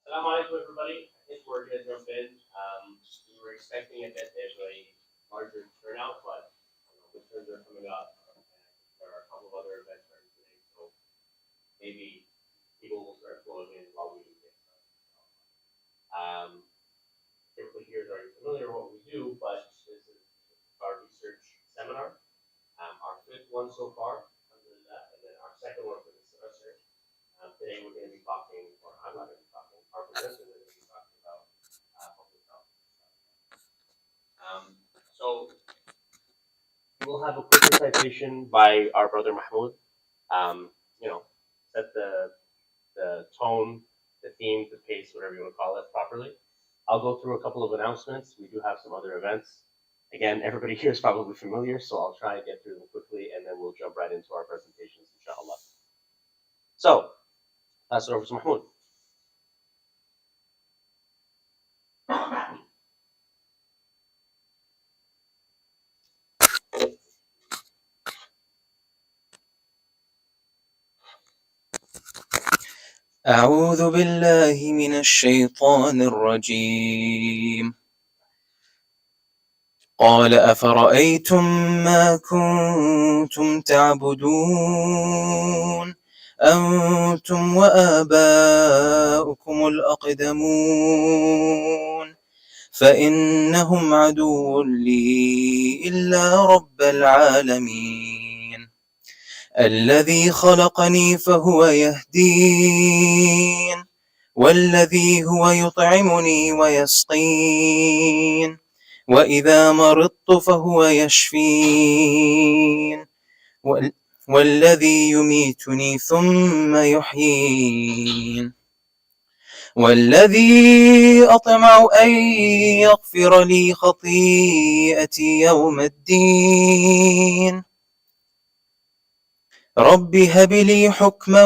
Assalamu alaikum, everybody. I think we're going to jump in. We were expecting a bit of a larger turnout, but midterms are coming up, and there are a couple of other events starting today, so maybe people will start flowing in while we get started. Typically, here is already familiar with what we do, but this is our research seminar, our fifth one so far, under that, and then our second one for this semester. Today we're going to be talking, or I'm not going to be talking, our presenters are going to be talking about public health. So we'll have a quick recitation by our brother Mahmoud. Set the tone, the theme, the pace, whatever you want to call it, properly. I'll go through a couple of announcements. We do have some other events. Again, everybody here is probably familiar, so I'll try and get through them quickly, and then we'll jump right into our presentations, inshallah. So, pass it over to Mahmoud. أعوذ بالله من الشيطان الرجيم. قال أفرأيتم ما كنتم تعبدون أنتم وآباؤكم الأقدمون فإنهم عدو لي إلا رب العالمين الذي خلقني فهو يهدين والذي هو يطعمني ويسقين وإذا مرضت فهو يشفين والذي يميتني ثم يحيين والذي أطمع أن يغفر لي خطيئتي يوم الدين رب هب لي حكما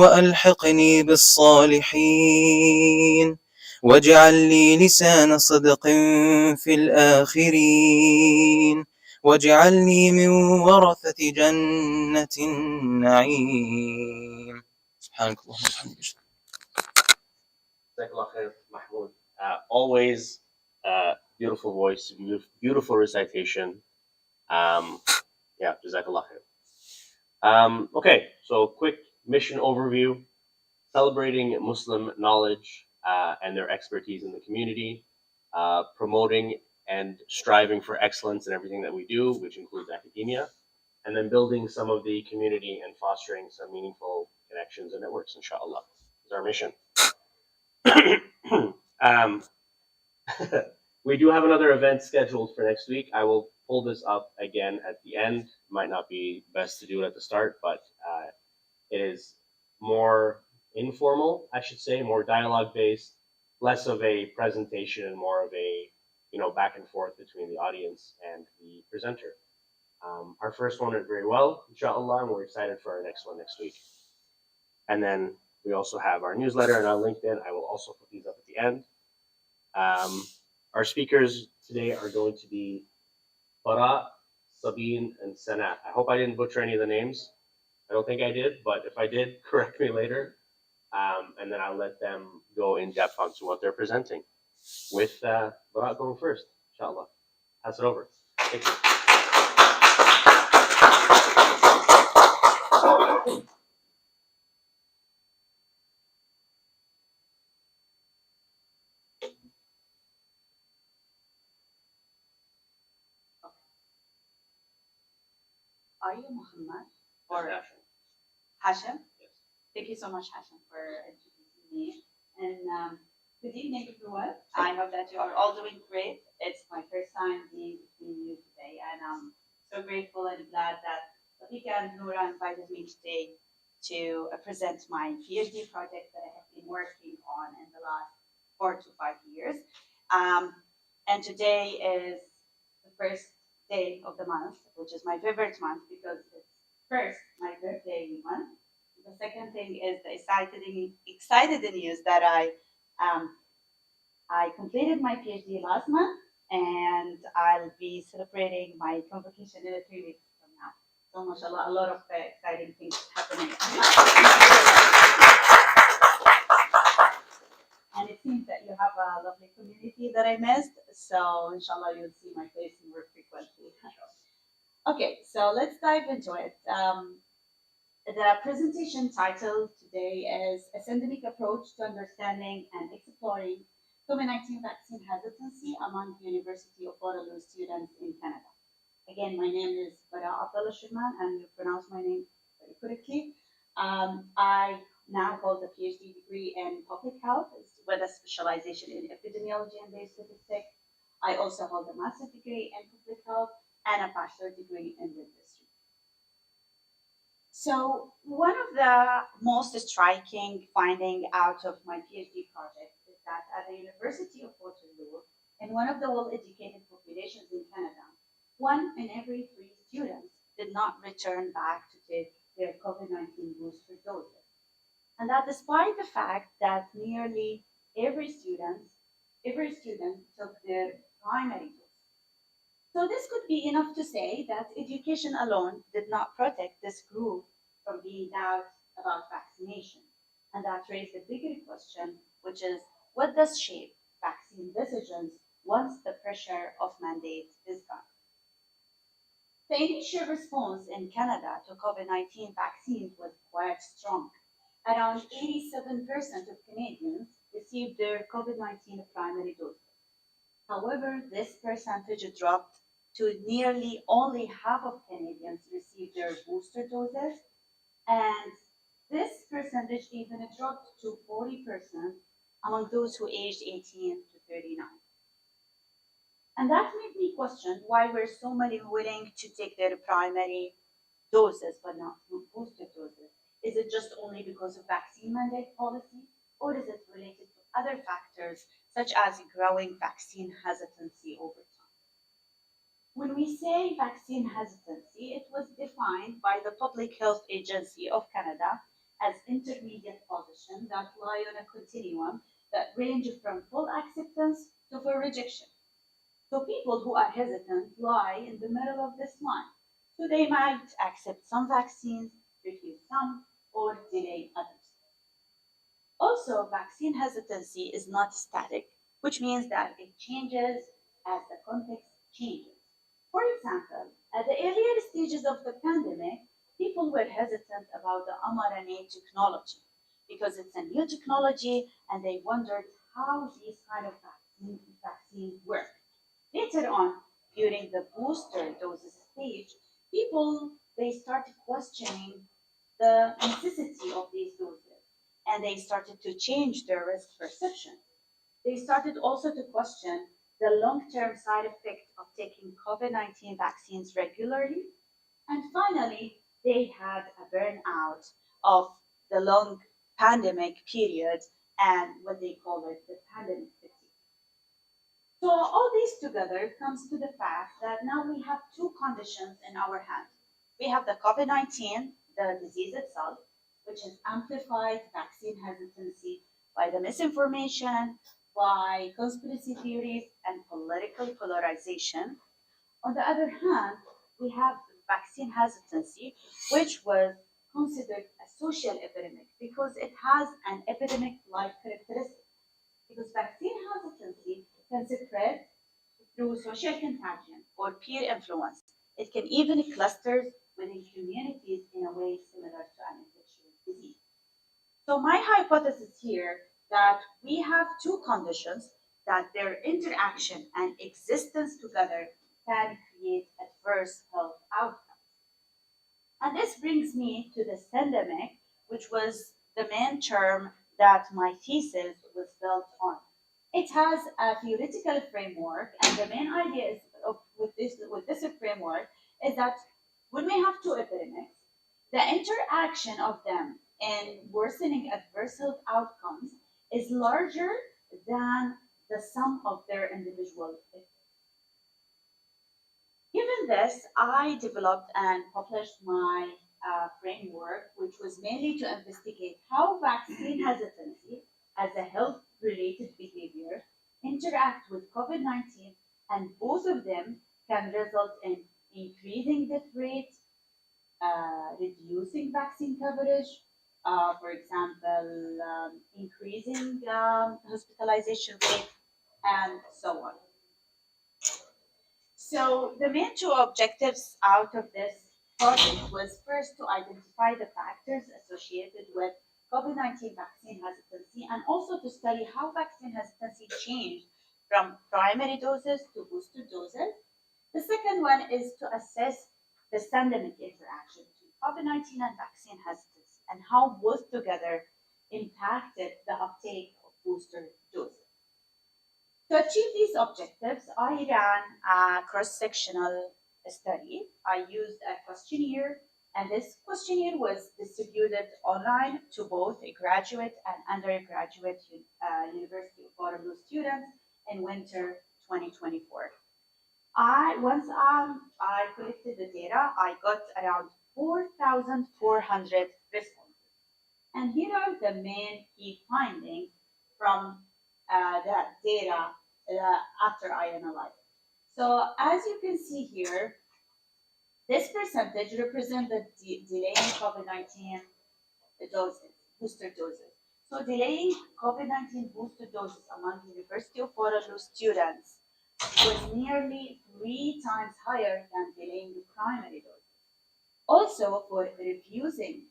وألحقني بالصالحين واجعل لي لسان صدق في الآخرين واجعلني من ورثة جنة النعيم. سبحانك اللهم وبحمدك. Mahmoud. Always beautiful voice, beautiful recitation. Jazakallah khair. Okay, so quick mission overview, celebrating Muslim knowledge and their expertise in the community, promoting and striving for excellence in everything that we do, which includes academia, and then building some of the community and fostering some meaningful connections and networks, inshallah, is our mission. We do have another event scheduled for next week. I will pull this up again at the end. Might not be best to do it at the start, but it is more informal, I should say, more dialogue based, less of a presentation and more of a back and forth between the audience and the presenter. Our first one went very well, inshallah, and we're excited for our next one next week. And then we also have our newsletter and our LinkedIn. I will also put these up at the end. Our speakers today are going to be Bara, Sabeen, and Sanaa. I hope I didn't butcher any of the names. I don't think I did, but if I did, correct me later. And then I'll let them go in depth onto what they're presenting. With Bara going first, inshallah. Pass it over. Thank you. Are you Muhammad or Hashim? Yes. Thank you so much, Hashim, for introducing me. And good evening, everyone. I hope that you are all doing great. It's my first time being between you today, and I'm so grateful and glad that Ibtikar and Noura invited me today to present my PhD project that I have been working on in the last 4 to 5 years. And today is the first day of the month, which is my favorite month because it's first my birthday month. The second thing is the excited news that I completed my PhD last month, and I'll be celebrating my convocation in 3 weeks from now. So mashallah, a lot of exciting things happening. seems that you have a lovely community that I missed. So inshallah, you'll see my face more frequently. Okay, so let's dive into it. The presentation title today is A Syndemic Approach to Understanding and Exploring COVID-19 Vaccine Hesitancy Among University of Waterloo Students in Canada. Again, my name is Bara AlShurman, and you pronounce my name very correctly. I now hold a PhD degree in public health with a specialization in epidemiology and base statistics. I also hold a master's degree in public health and a bachelor's degree in dentistry. So one of the most striking finding out of my PhD project is that at the University of Waterloo, in one of the well-educated populations in Canada, 1 in every 3 students did not return back to take their COVID-19 booster doses. And that despite the fact that nearly every student took their primary dose. So this could be enough to say that education alone did not protect this group from being doubt about vaccination. And that raised a bigger question, which is what does shape vaccine decisions once the pressure of mandate is gone? The initial response in Canada to COVID-19 vaccines was quite strong. Around 87% of Canadians received their COVID-19 primary doses. However, this percentage dropped to nearly only half of Canadians received their booster doses, and this percentage even dropped to 40% among those who aged 18 to 39. And that made me question why were so many willing to take their primary doses but not booster doses. Is it just only because of vaccine mandate policy, or is it related to other factors such as growing vaccine hesitancy over time? When we say vaccine hesitancy, it was defined by the Public Health Agency of Canada as intermediate position that lie on a continuum that range from full acceptance to full rejection. So people who are hesitant lie in the middle of this line. So they might accept some vaccines, refuse some, or delay others. Also, vaccine hesitancy is not static, which means that it changes as the context changes. For example, at the earlier stages of the pandemic, people were hesitant about the mRNA technology because it's a new technology and they wondered how these kind of vaccines work. Later on, during the booster doses stage, people they started questioning the necessity of these doses and they started to change their risk perception. They started also to question the long-term side effect of taking COVID-19 vaccines regularly. And finally, they had a burnout of the long pandemic period and what they call it the pandemic fatigue. So all these together comes to the fact that now we have two conditions in our hand. We have the COVID-19, the disease itself, which is amplified vaccine hesitancy by the misinformation, by conspiracy theories, and political polarization. On the other hand, we have vaccine hesitancy, which was considered a social epidemic because it has an epidemic-like characteristic. Because vaccine hesitancy can spread through social contagion or peer influence. It can even cluster within communities in a way similar to an infectious disease. So my hypothesis here that we have two conditions that their interaction and existence together can create adverse health outcomes. And this brings me to the syndemic, which was the main term that my thesis was built on. It has a theoretical framework, and the main idea is with this framework is that when we have two epidemics, the interaction of them in worsening adverse health outcomes is larger than the sum of their individual effects. Given this, I developed and published my framework, which was mainly to investigate how vaccine hesitancy as a health related behavior interact with COVID 19, and both of them can result in increasing death rate, reducing vaccine coverage, For example, increasing hospitalization rate, and so on. So the main two objectives out of this project was first to identify the factors associated with COVID-19 vaccine hesitancy and also to study how vaccine hesitancy changed from primary doses to booster doses. The second one is to assess the syndemic interaction between COVID-19 and vaccine hesitancy and how both together impacted the uptake of booster doses. To achieve these objectives, I ran a cross-sectional study. I used a questionnaire, and this questionnaire was distributed online to both graduate and undergraduate University of Waterloo students in winter 2024. Once I collected the data, I got around 4,400 responses. And here are the main key findings from that data after I analyzed it. So as you can see here, this percentage represents the delaying COVID-19 doses, booster doses. So delaying COVID-19 booster doses among University of Waterloo students was nearly 3 times higher than delaying the primary doses. Also, for refusing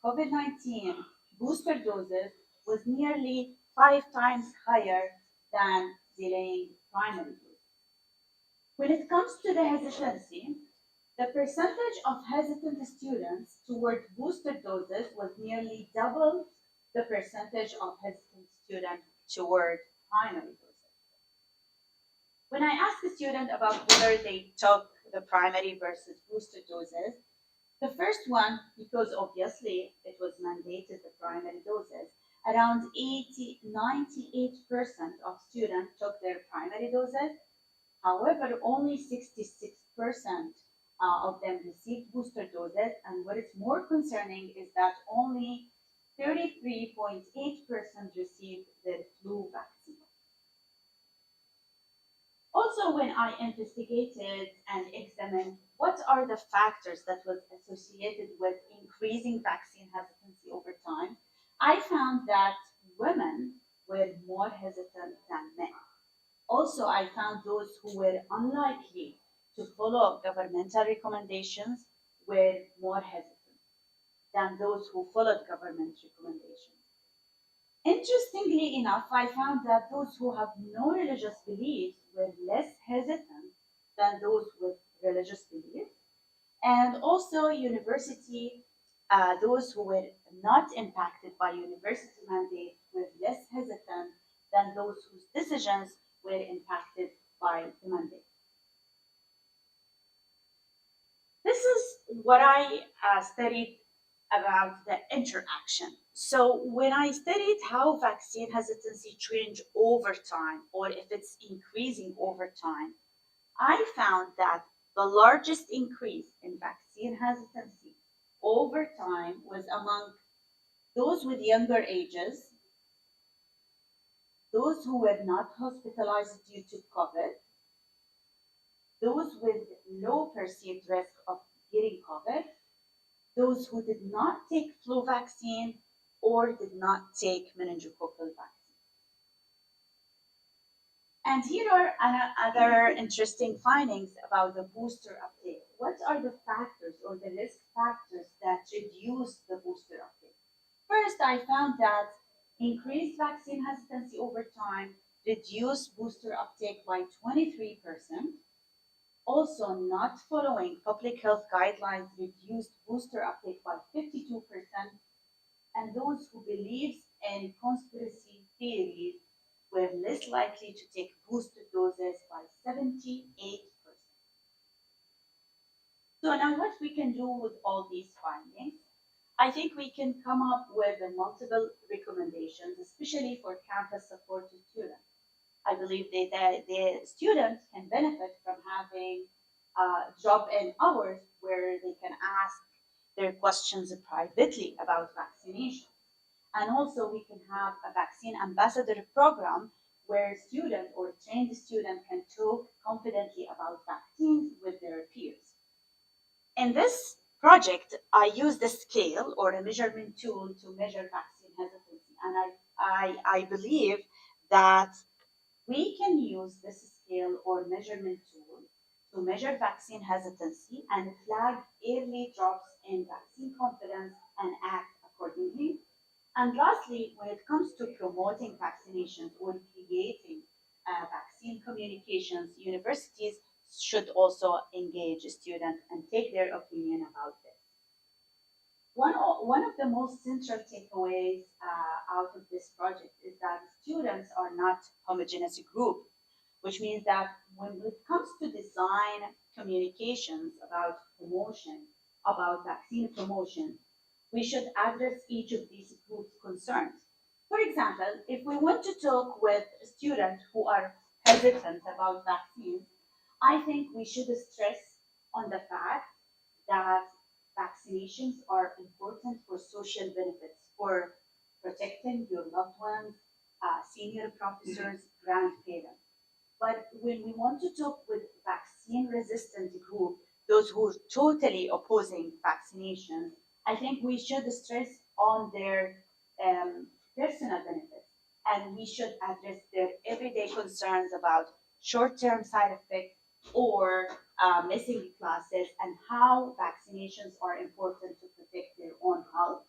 COVID-19 booster doses was nearly 5 times higher than delaying primary doses. When it comes to the hesitancy, the percentage of hesitant students toward booster doses was nearly double the percentage of hesitant students toward primary doses. When I asked the student about whether they took the primary versus booster doses, the first one, because obviously it was mandated the primary doses, around 98% of students took their primary doses. However, only 66% of them received booster doses, and what is more concerning is that only 33.8% received their flu vaccine. Also, when I investigated and examined what are the factors that was associated with increasing vaccine hesitancy over time, I found that women were more hesitant than men. Also, I found those who were unlikely to follow governmental recommendations were more hesitant than those who followed government recommendations. Interestingly enough, I found that those who have no religious beliefs were less hesitant than those with religious beliefs. And also, those who were not impacted by university mandate were less hesitant than those whose decisions were impacted by the mandate. This is what I studied about the interaction. So when I studied how vaccine hesitancy change over time or if it's increasing over time, I found that the largest increase in vaccine hesitancy over time was among those with younger ages, those who were not hospitalized due to COVID, those with low perceived risk of getting COVID, those who did not take flu vaccine or did not take meningococcal vaccine. And here are other interesting findings about the booster uptake. What are the factors or the risk factors that reduce the booster uptake? First, I found that increased vaccine hesitancy over time reduced booster uptake by 23%. Also, not following public health guidelines reduced booster uptake by 52%, and those who believe in conspiracy theories were less likely to take booster doses by 78%. So now what we can do with all these findings? I think we can come up with multiple recommendations, especially for campus supported students. I believe that the students can benefit from having drop-in hours where they can ask their questions privately about vaccination. And also we can have a vaccine ambassador program where student or trained student can talk confidently about vaccines with their peers. In this project, I used a scale or a measurement tool to measure vaccine hesitancy. And I believe that we can use this scale or measurement tool to measure vaccine hesitancy and flag early drops in vaccine confidence and act accordingly. And lastly, when it comes to promoting vaccinations or creating vaccine communications, universities should also engage students and take their opinion about this. One of the most central takeaways out of this project is that students are not homogeneous group, which means that when it comes to design communications about promotion, about vaccine promotion, we should address each of these groups' concerns. For example, if we want to talk with students who are hesitant about vaccines, I think we should stress on the fact that vaccinations are important for social benefits, for protecting your loved ones, senior professors, grandparents. But when we want to talk with vaccine resistant group, those who are totally opposing vaccinations, I think we should stress on their personal benefits and we should address their everyday concerns about short-term side effects or missing classes and how vaccinations are important to protect their own health.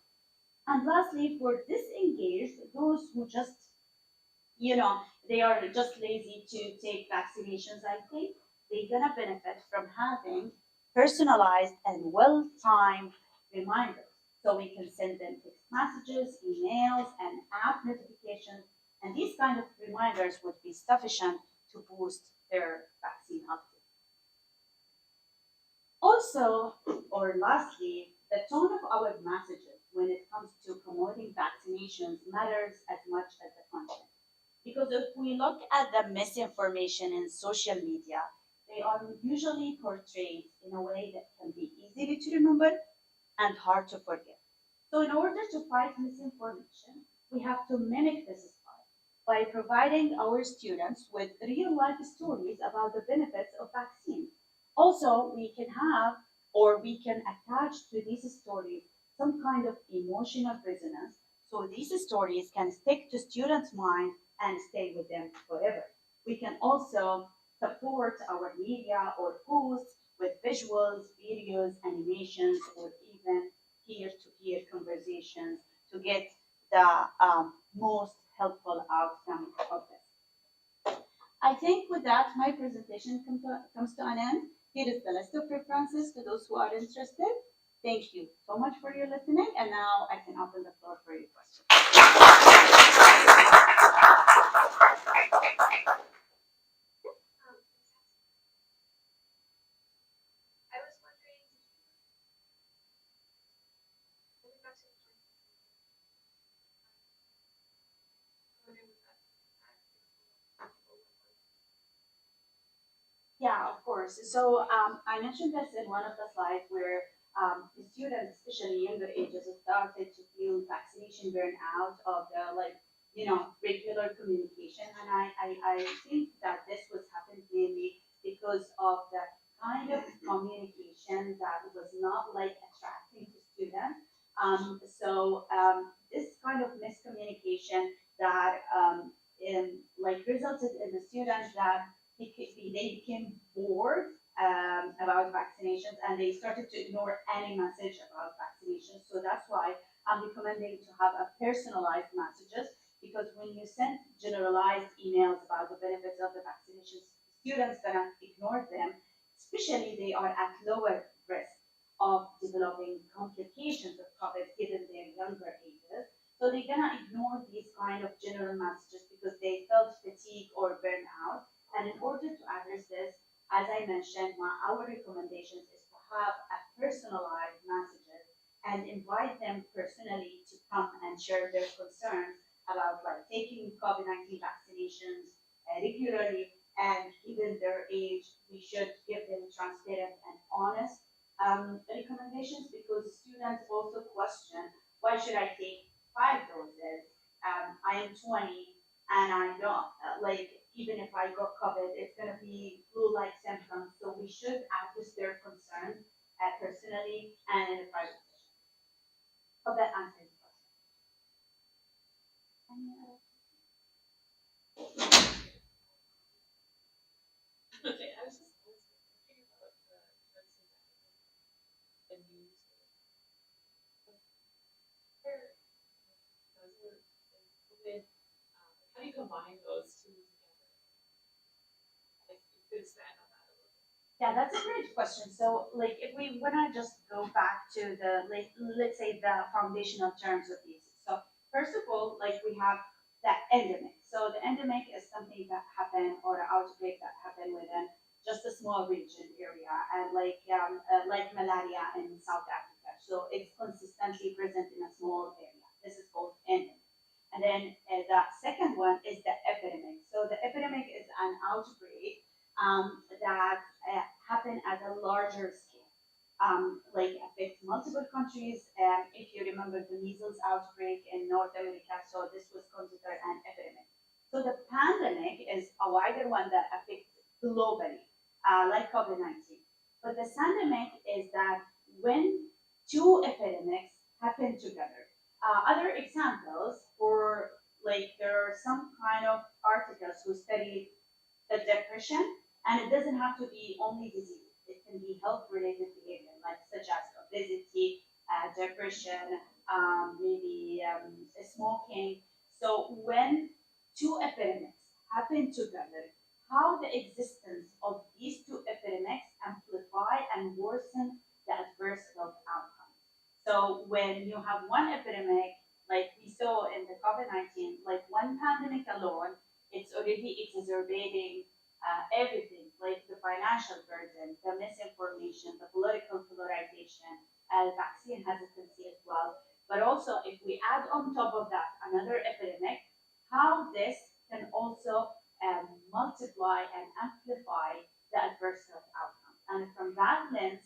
And lastly, for disengaged, those who just they are just lazy to take vaccinations, I think they're gonna benefit from having personalized and well-timed reminders. So we can send them text messages, emails, and app notifications, and these kind of reminders would be sufficient to boost their vaccine uptake. Also, or lastly, the tone of our messages when it comes to promoting vaccinations matters as much as the content. Because if we look at the misinformation in social media, they are usually portrayed in a way that can be easy to remember and hard to forget. So, in order to fight misinformation, we have to mimic this style by providing our students with real life stories about the benefits of vaccines. Also, we can have or we can attach to these stories some kind of emotional resonance so these stories can stick to students' mind and stay with them forever. We can also support our media or posts with visuals, videos, animations, or even peer-to-peer conversations to get the most helpful outcome of this. I think with that, my presentation comes to an end. Here is the list of preferences to those who are interested. Thank you so much for your listening, and now I can open the floor for your questions. Yeah, of course. So I mentioned this in one of the slides where the students, especially younger ages, started to feel vaccination burnout of the regular communication, and I think that this was happened mainly because of the kind of communication that was not like attracting to students. This kind of miscommunication that like resulted in the students that they became bored about vaccinations and they started to ignore any message about vaccinations. So that's why I'm recommending to have a personalized messages because when you send generalized emails about the benefits of the vaccinations, students gonna ignore them, especially they are at lower risk of developing complications of COVID given their younger ages. So they're gonna ignore these kind of general messages because they felt fatigue or burnout and in order to address this, as I mentioned, our recommendations is to have a personalized messages and invite them personally to come and share their concerns about like taking COVID-19 vaccinations regularly and given their age, we should give them transparent and honest recommendations because students also question why should I take 5 doses? I am 20 and I don't even if I got COVID, it's gonna be flu-like symptoms. So we should address their concerns personally and in a private session. Hope that answers the question. Any other? Okay, I was thinking about the and news. Where, COVID, how do you combine those two together? Like, you could expand on that a little bit. Yeah, that's a great question. So, like, if we wanna just go back to the, like, let's say the foundational terms of these. So, first of all, like, we have the endemic. So, the endemic is something that happened or an outbreak that happened within just a small region area, and like malaria in South Africa. So, it's consistently present in a small area. This is called endemic. And then the second one is the epidemic. So, the epidemic is an outbreak that happen at a larger scale, like affect multiple countries. If you remember the measles outbreak in North America, so this was considered an epidemic. So the pandemic is a wider one that affects globally, like COVID-19. But the syndemic is that when two epidemics happen together. Other examples, for like there are some kind of articles who study the depression, and it doesn't have to be only disease. It can be health-related behavior, like such as obesity, depression, maybe smoking. So when two epidemics happen together, how the existence of these two epidemics amplify and worsen the adverse health outcomes. So when you have one epidemic, like we saw in the COVID-19, like one pandemic alone, it's already exacerbating everything, like the financial burden, the misinformation, the political polarization, vaccine hesitancy as well. But also, if we add on top of that another epidemic, how this can also multiply and amplify the adverse health outcomes. And from that lens,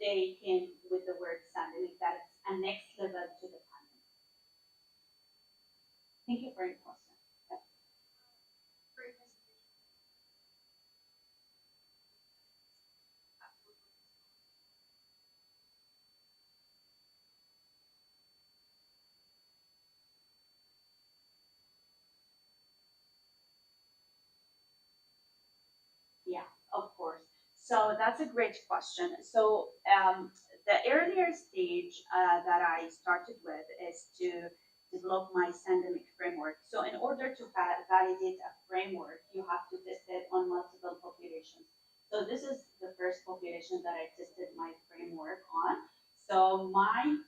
they came with the word syndemic, that it's a next level to the pandemic. Thank you for your question. Great presentation. Yeah, of course. So that's a great question. So the earlier stage that I started with is to develop my syndemic framework. So in order to validate a framework, you have to test it on multiple populations. So this is the first population that I tested my framework on. So my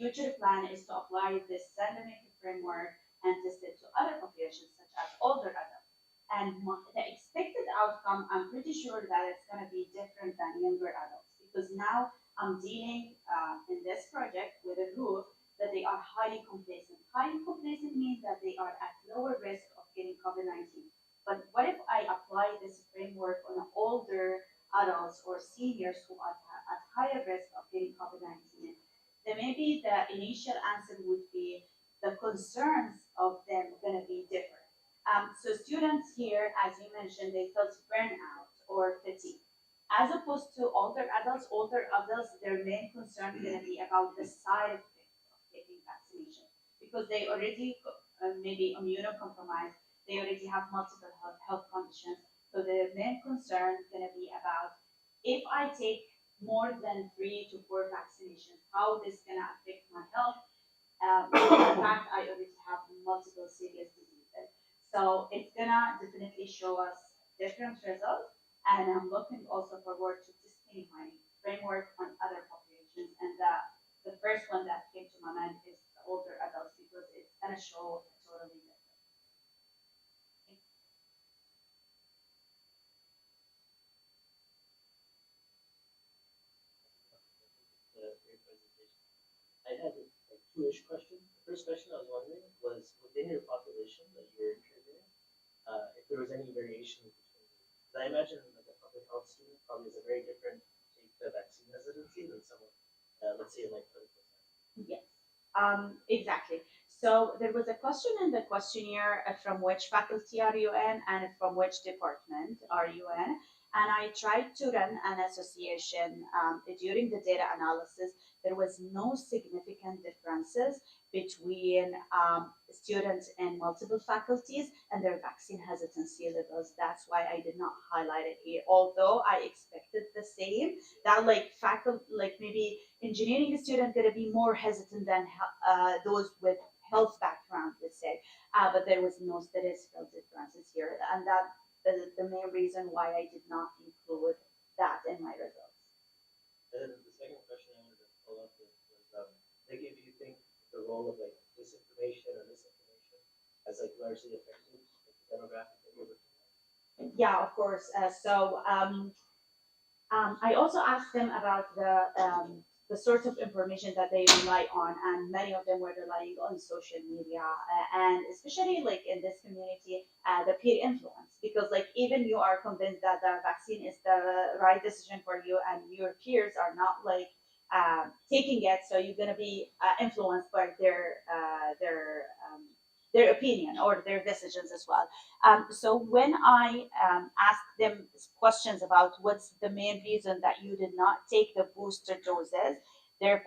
future plan is to apply this syndemic framework and test it to other populations, such as older adults. And the expected outcome, I'm pretty sure that it's going to be different than younger adults, because now I'm dealing in this project with a group that they are highly complacent. Highly complacent means that they are at lower risk of getting COVID-19. But what if I apply this framework on older adults or seniors who are at higher risk of getting COVID-19? Then maybe the initial answer would be the concerns of them going to be different. So students here, as you mentioned, they felt burnout or fatigue. As opposed to older adults, their main concern is going to be about the side effects of taking vaccination, because they already maybe immunocompromised, they already have multiple health conditions. So the main concern is going to be about, if I take more than 3 to 4 vaccinations, how this gonna affect my health. In fact, I already have multiple serious diseases. So it's gonna definitely show us different results. And I'm looking also forward to testing my framework on other populations. And the first one that came to my mind is the older adults, because it's gonna show a totally different. Great presentation. I had like two-ish questions. The first question I was wondering was, within your population that you were interviewing, if there was any variation between, because I imagine like a public health student probably has a very different take to vaccine hesitancy than someone, let's say like political science. Yes, exactly. So there was a question in the questionnaire, from which faculty are you in and from which department are you in. And I tried to run an association during the data analysis. There was no significant differences between students in multiple faculties and their vaccine hesitancy levels. That's why I did not highlight it here. Although I expected the same, that like faculty, like maybe engineering student gonna be more hesitant than those with health background, let's say. But there was no statistical differences here, and that is the main reason why I did not include that in my results. And then the second question I wanted to follow up with was, like, if you think the role of like disinformation or misinformation has like largely affected like, the demographic that you're looking at? Yeah, of course. I also asked them about the sorts of information that they rely on, and many of them were relying on social media, and especially like in this community, the peer influence. Because like even you are convinced that the vaccine is the right decision for you, and your peers are not like taking it, so you're gonna be influenced by their opinion or their decisions as well. So when I asked them questions about what's the main reason that you did not take the booster doses, their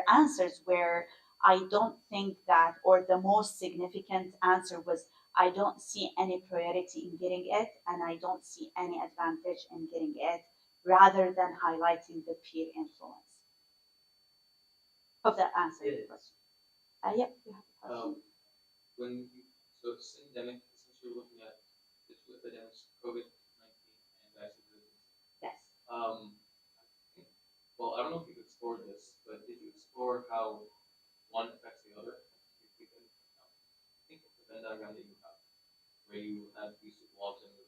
answers were, I don't think that, or the most significant answer was, I don't see any priority in getting it, and I don't see any advantage in getting it, rather than highlighting the peer influence. Hope that answered your question. Yep, you have a question. When you, so Syndemic, essentially looking at the two epidemics, COVID-19 and vaccine hesitancy. Yes. Well, I don't know if you've explored this, but did you explore how one affects the other? If we can, think of the Venn diagram that you have, where you have these two walls and the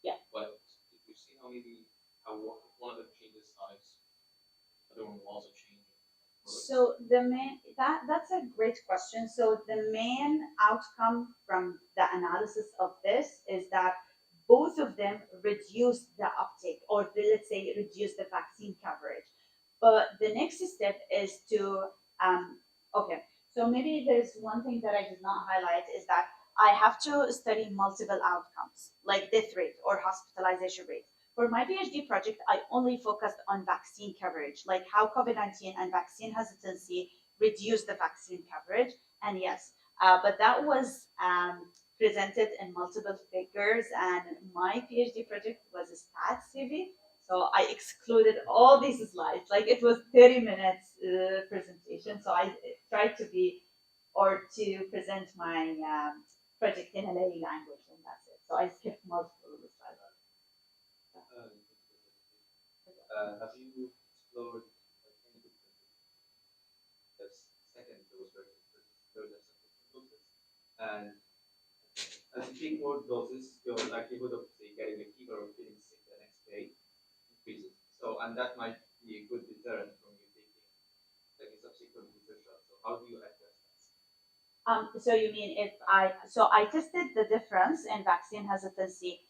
Yeah. But did you see how maybe how one of them changes size, the other one walls are changing? So the main that's a great question. So the main outcome from the analysis of this is that both of them reduce the uptake, or let's say reduce the vaccine coverage. But the next step is to okay. So maybe there's one thing that I did not highlight is that I have to study multiple outcomes like death rate or hospitalization rate. For my PhD project, I only focused on vaccine coverage, like how COVID-19 and vaccine hesitancy reduce the vaccine coverage. And yes, but that was presented in multiple figures, and my PhD project was a stats heavy. So I excluded all these slides. Like it was 30 minutes presentation. So I tried to be or to present my project in a lay language, and that's it. So I skipped multiple slides. Have you explored like any differences that's second dose versus third and subsequent doses? And as you take more doses, your likelihood of say getting a fever or feeling sick the next day increases. So and that might be a good deterrent from you taking like a subsequent booster shot. So how do you address that? So you mean if I tested the difference in vaccine hesitancy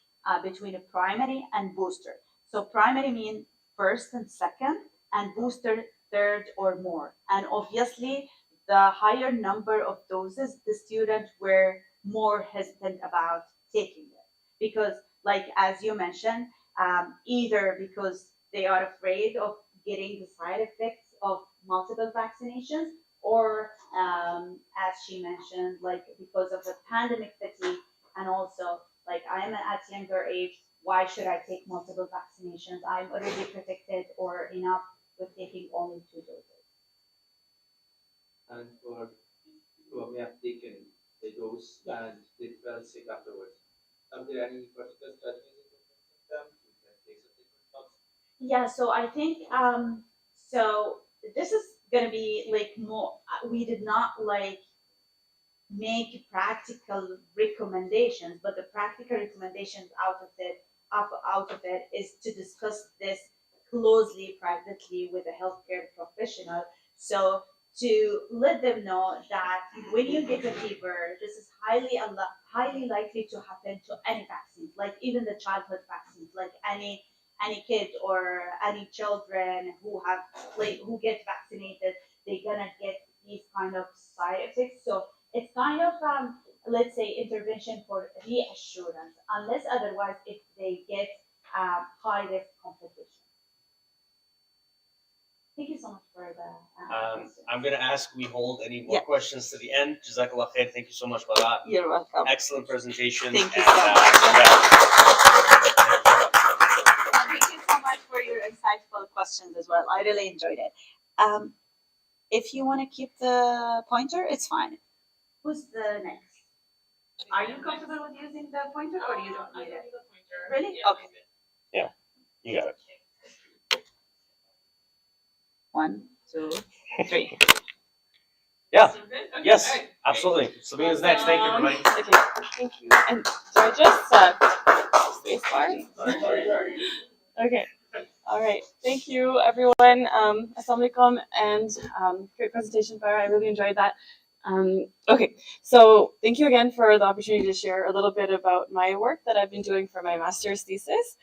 between a primary and booster. So primary mean first and second, and booster third or more. And obviously, the higher number of doses, the students were more hesitant about taking it because, like as you mentioned, either because they are afraid of getting the side effects of multiple vaccinations, or as she mentioned, like because of the pandemic fatigue, and also like I am at younger age, why should I take multiple vaccinations? I'm already protected or enough with taking only 2 doses. And for people who may have taken the dose and they felt sick afterwards, are there any particular strategies in convincing them to take subsequent shots? Yeah, so I think so this is gonna be like more. We did not like make practical recommendations, but the practical recommendations out of it is to discuss this closely, privately with a healthcare professional. So to let them know that when you get a fever, this is highly likely to happen to any vaccines, like even the childhood vaccines, like any kid or any children who have like who get vaccinated, they're gonna get these kind of side effects. So it's kind of let's say, intervention for reassurance, unless otherwise if they get high risk complications. Thank you so much for the question. I'm going to ask we hold any more Yeah. questions to the end. Jazakallah khair. Thank you so much, Bara. You're welcome. Excellent presentation. Thank you and, so much. Thank you so much for your insightful questions as well. I really enjoyed it. If you want to keep the pointer, it's fine. Who's the next? Are you comfortable with using the pointer, or you don't I need don't it? need the pointer. Really? Yeah, Okay. You got it. 1, 2, 3. Yeah. So good? Okay, Yes. all right. Absolutely. Sabeen is next. Thank you, everybody. Okay, thank you. And do I just space bar? Okay. All right. Thank you, everyone. Assalamu alaikum, and great presentation, Bara. I really enjoyed that. Okay, so thank you again for the opportunity to share a little bit about my work that I've been doing for my master's thesis.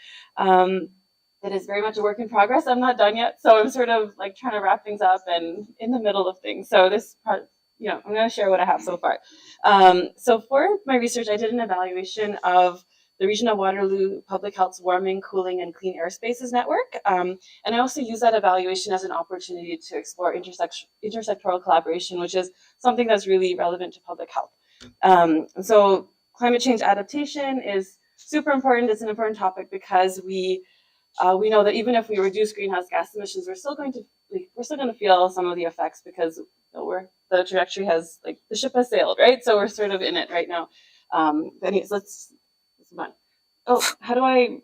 It is very much a work in progress. I'm not done yet, so I'm sort of like trying to wrap things up and in the middle of things. So this part, I'm going to share what I have so far. So for my research, I did an evaluation of the region of Waterloo Public Health's Warming, Cooling, and Clean Air Spaces Network. And I also use that evaluation as an opportunity to explore intersectoral collaboration, which is something that's really relevant to public health. So climate change adaptation is super important. It's an important topic because we know that even if we reduce greenhouse gas emissions, we're still going to feel some of the effects because the trajectory has, like, the ship has sailed, right? So we're sort of in it right now. Anyways, let's move on. Oh, how do I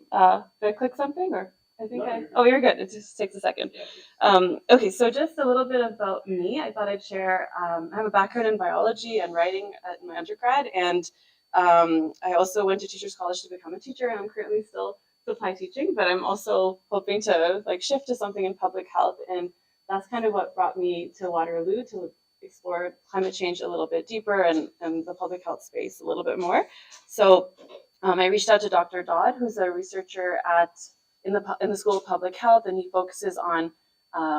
click something, or I think you're good. It just takes a second. Okay, so just a little bit about me. I thought I'd share. I have a background in biology and writing at my undergrad, and I also went to Teachers College to become a teacher, and I'm currently still supply teaching, but I'm also hoping to shift to something in public health, and that's kind of what brought me to Waterloo to explore climate change a little bit deeper and the public health space a little bit more. So I reached out to Dr. Dodd, who's a researcher in the School of Public Health, and he focuses on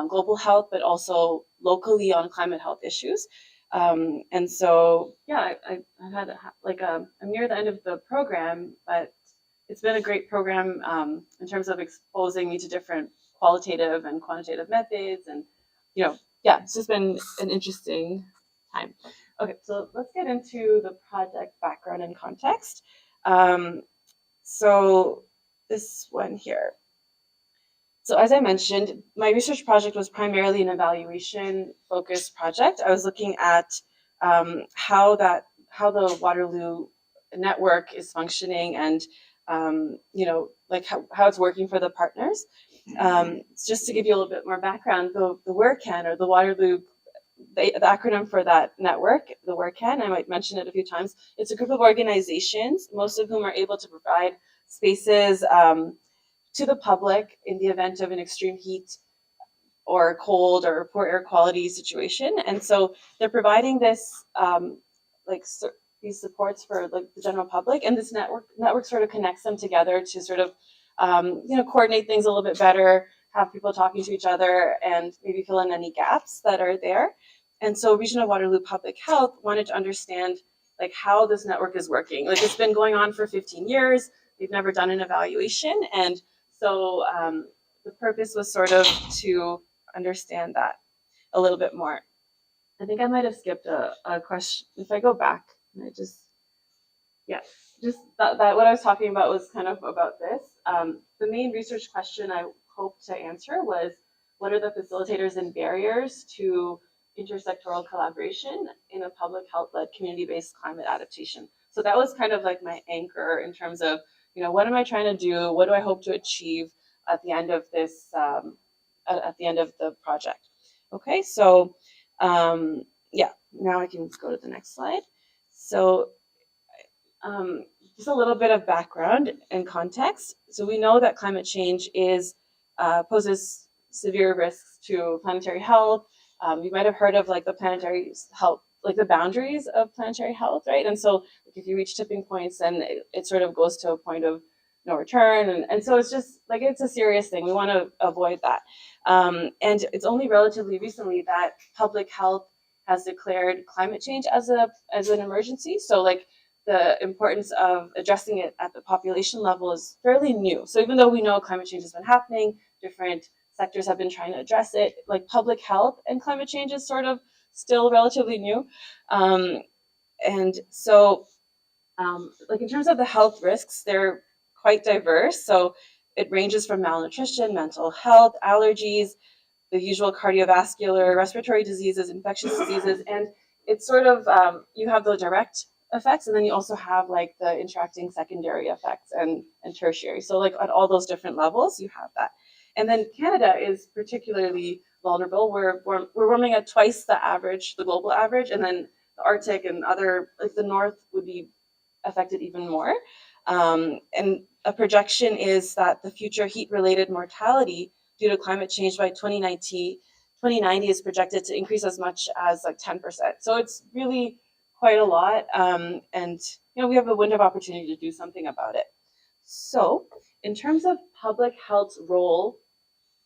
global health, but also locally on climate health issues. And so, I've had I'm near the end of the program, but it's been a great program in terms of exposing me to different qualitative and quantitative methods, and it's just been an interesting time. Okay, so let's get into the project background and context. So this one here. So as I mentioned, my research project was primarily an evaluation-focused project. I was looking at how the Waterloo network is functioning, and how it's working for the partners. Just to give you a little bit more background, the WRCAN, or the Waterloo, the acronym for that network, the WRCAN, I might mention it a few times. It's a group of organizations, most of whom are able to provide spaces to the public in the event of an extreme heat or cold or poor air quality situation. And so they're providing this these supports for the general public, and this network sort of connects them together to sort of coordinate things a little bit better, have people talking to each other, and maybe fill in any gaps that are there. And so Region of Waterloo Public Health wanted to understand how this network is working. It's been going on for 15 years. We've never done an evaluation, and so the purpose was sort of to understand that a little bit more. I think I might have skipped a question. If I go back, and that what I was talking about was kind of about this. The main research question I hoped to answer was, what are the facilitators and barriers to intersectoral collaboration in a public health-led community-based climate adaptation? So that was kind of like my anchor in terms of, what am I trying to do? What do I hope to achieve at the end of this, at the end of the project? Okay, so now I can go to the next slide. So just a little bit of background and context. So we know that climate change poses severe risks to planetary health. You might have heard of the planetary health, the boundaries of planetary health, right? And so if you reach tipping points, then it sort of goes to a point of no return. And so it's just it's a serious thing. We want to avoid that. And it's only relatively recently that public health has declared climate change as an emergency. So the importance of addressing it at the population level is fairly new. So even though we know climate change has been happening, different sectors have been trying to address it, like public health and climate change is sort of still relatively new. And so, like in terms of the health risks, they're quite diverse. So it ranges from malnutrition, mental health, allergies, the usual cardiovascular, respiratory diseases, infectious diseases, and it's sort of you have the direct effects, and then you also have like the interacting secondary effects and tertiary. So like at all those different levels, you have that. And then Canada is particularly vulnerable. We're warming at twice the average, the global average, and then the Arctic and other like the North would be affected even more. And a projection is that the future heat-related mortality due to climate change by 2090 is projected to increase as much as like 10%. So it's really quite a lot. And we have a window of opportunity to do something about it. So in terms of public health's role,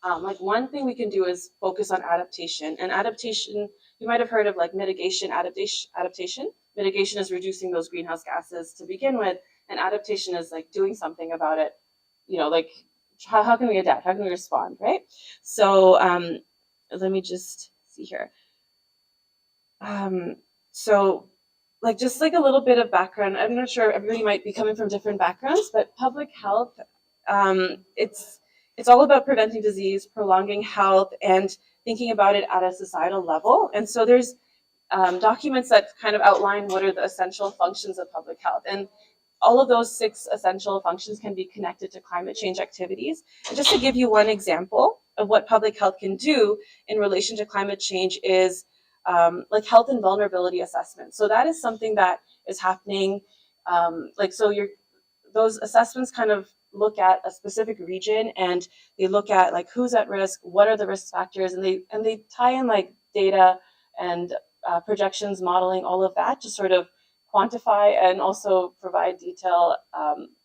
like one thing we can do is focus on adaptation. And adaptation, you might have heard of like mitigation, adaptation. Mitigation is reducing those greenhouse gases to begin with, and adaptation is like doing something about it. Like how can we adapt? How can we respond, right? So let me just see here. So like just like a little bit of background. I'm not sure, everybody might be coming from different backgrounds, but public health, it's all about preventing disease, prolonging health, and thinking about it at a societal level. And so there's documents that kind of outline what are the essential functions of public health. And all of those 6 essential functions can be connected to climate change activities. And just to give you one example of what public health can do in relation to climate change is like health and vulnerability assessment. So that is something that is happening. Those assessments kind of look at a specific region, and they look at like who's at risk, what are the risk factors, and they tie in like data and projections, modeling, all of that to sort of quantify and also provide detail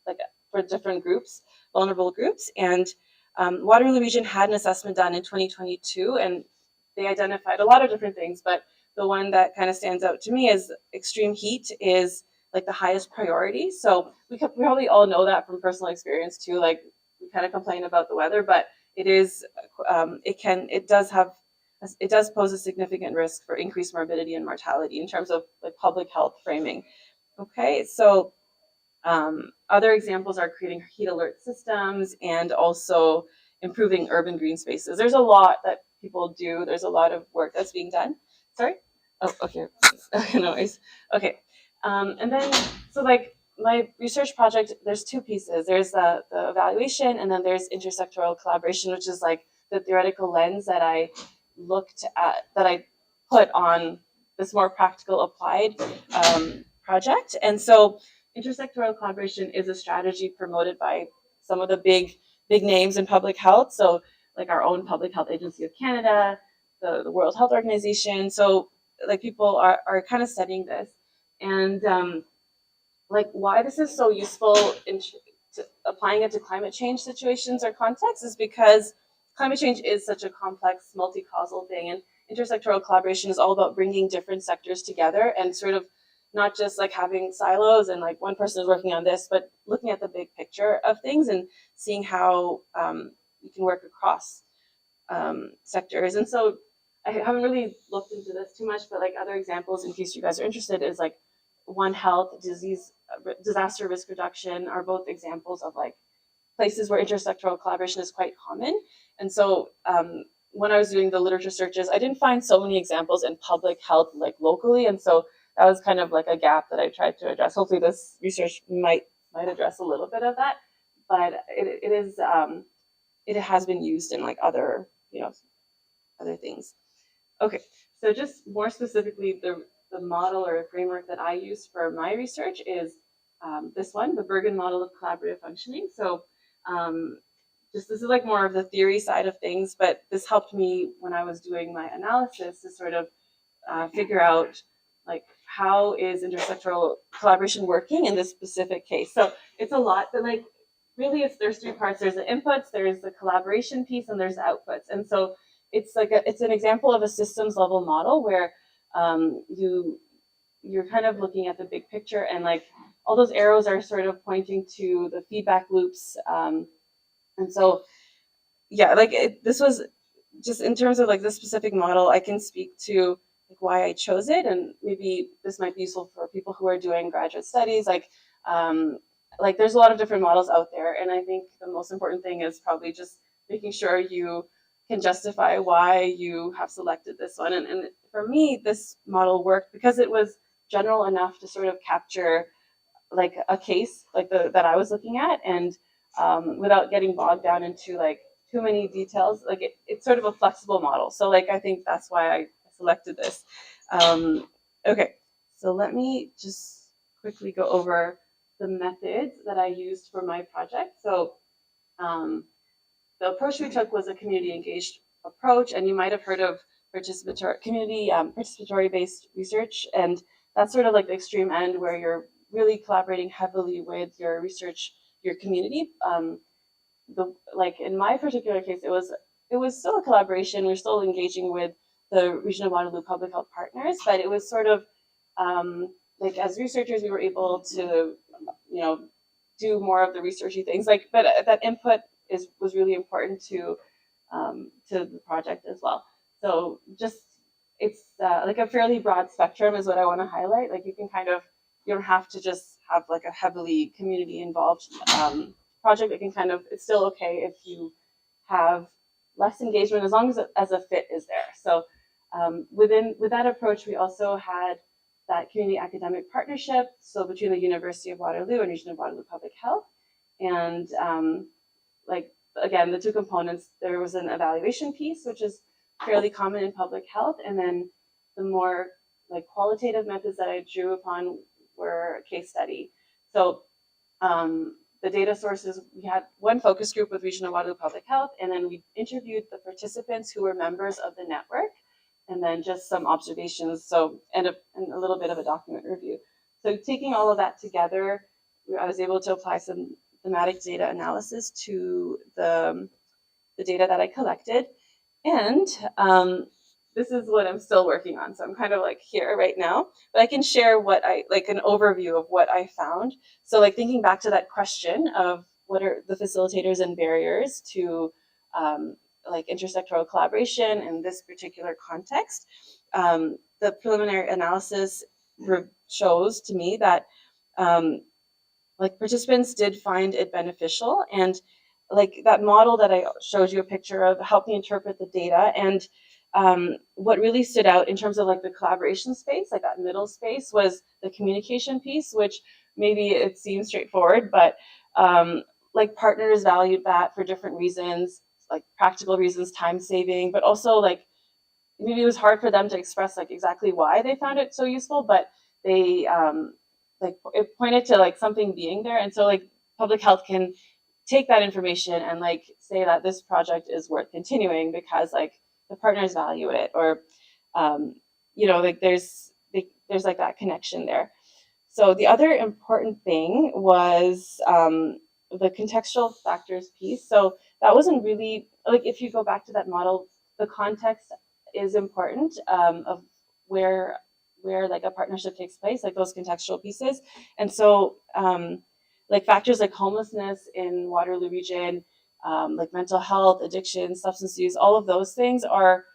like for different groups, vulnerable groups. And Waterloo Region had an assessment done in 2022, and they identified a lot of different things, but the one that kind of stands out to me is extreme heat is like the highest priority. So we probably all know that from personal experience too. Like we kind of complain about the weather, but it does pose a significant risk for increased morbidity and mortality in terms of like public health framing. Okay, so other examples are creating heat alert systems and also improving urban green spaces. There's a lot that people do. There's a lot of work that's being done. Sorry? Oh, okay. No worries. Okay. And then, so like my research project, there's 2 pieces. There's the evaluation, and then there's intersectoral collaboration, which is like the theoretical lens that I put on this more practical applied project. And so intersectoral collaboration is a strategy promoted by some of the big names in public health. So like our own Public Health Agency of Canada, the World Health Organization. So like people are kind of studying this. And like why this is so useful in applying it to climate change situations or contexts is because climate change is such a complex, multi-causal thing, and intersectoral collaboration is all about bringing different sectors together and sort of not just like having silos and like one person is working on this, but looking at the big picture of things and seeing how you can work across sectors. And so I haven't really looked into this too much, but like other examples, in case you guys are interested, is like One Health, disaster risk reduction are both examples of like places where intersectoral collaboration is quite common. And so when I was doing the literature searches, I didn't find so many examples in public health like locally. And so that was kind of like a gap that I tried to address. Hopefully this research might address a little bit of that, but it has been used in like other things. Okay, so just more specifically, the model or framework that I use for my research is this one, the Bergen model of collaborative functioning. So this is like more of the theory side of things, but this helped me when I was doing my analysis to sort of figure out like how is intersectoral collaboration working in this specific case. So it's a lot, but like really there's 3 parts. There's the inputs, there's the collaboration piece, and there's the outputs. And so it's like it's an example of a systems level model where you you're kind of looking at the big picture, and like all those arrows are sort of pointing to the feedback loops. And so, yeah, like this was just in terms of like this specific model, I can speak to like why I chose it, and maybe this might be useful for people who are doing graduate studies. Like there's a lot of different models out there, and I think the most important thing is probably just making sure you can justify why you have selected this one. And for me, this model worked because it was general enough to sort of capture like a case like that I was looking at, and without getting bogged down into like too many details. Like it's sort of a flexible model. So like I think that's why I selected this. Okay, so let me just quickly go over the methods that I used for my project. So um, the approach we took was a community engaged approach, and you might have heard of participatory based research, and that's sort of like the extreme end where you're really collaborating heavily with your research, your community. Like in my particular case, it was still a collaboration. We're still engaging with the Region of Waterloo public health partners, but it was sort of like as researchers, we were able to, you know, do more of the researchy things. Like, but that input was really important to the project as well. So just it's like a fairly broad spectrum is what I want to highlight. Like you don't have to just have like a heavily community involved project. It can kind of, it's still okay if you have less engagement as long as a fit is there. So with that approach, we also had that community academic partnership, so between the University of Waterloo and Region of Waterloo Public Health. And like again, the two components, there was an evaluation piece, which is fairly common in public health, and then the more like qualitative methods that I drew upon were a case study. So the data sources, we had one focus group with Regional Waterloo Public Health, and then we interviewed the participants who were members of the network, and then just some observations, so and a little bit of a document review. So taking all of that together, I was able to apply some thematic data analysis to the data that I collected. And this is what I'm still working on. So I'm kind of like here right now, but I can share what like an overview of what I found. So like thinking back to that question of what are the facilitators and barriers to like intersectoral collaboration in this particular context. The preliminary analysis shows to me that like participants did find it beneficial, and like that model that I showed you a picture of helped me interpret the data. And what really stood out in terms of like the collaboration space, like that middle space, was the communication piece, which maybe it seems straightforward, but like partners valued that for different reasons, like practical reasons, time saving, but also like maybe it was hard for them to express like exactly why they found it so useful, but they like it pointed to like something being there. And so like public health can take that information and like say that this project is worth continuing because like the partners value it, or you know, like there's like that connection there. So the other important thing was the contextual factors piece. So that wasn't really like, if you go back to that model, the context is important of where like a partnership takes place, like those contextual pieces. And so like factors like homelessness in Waterloo region, like mental health, addiction, substance use, all of those things are,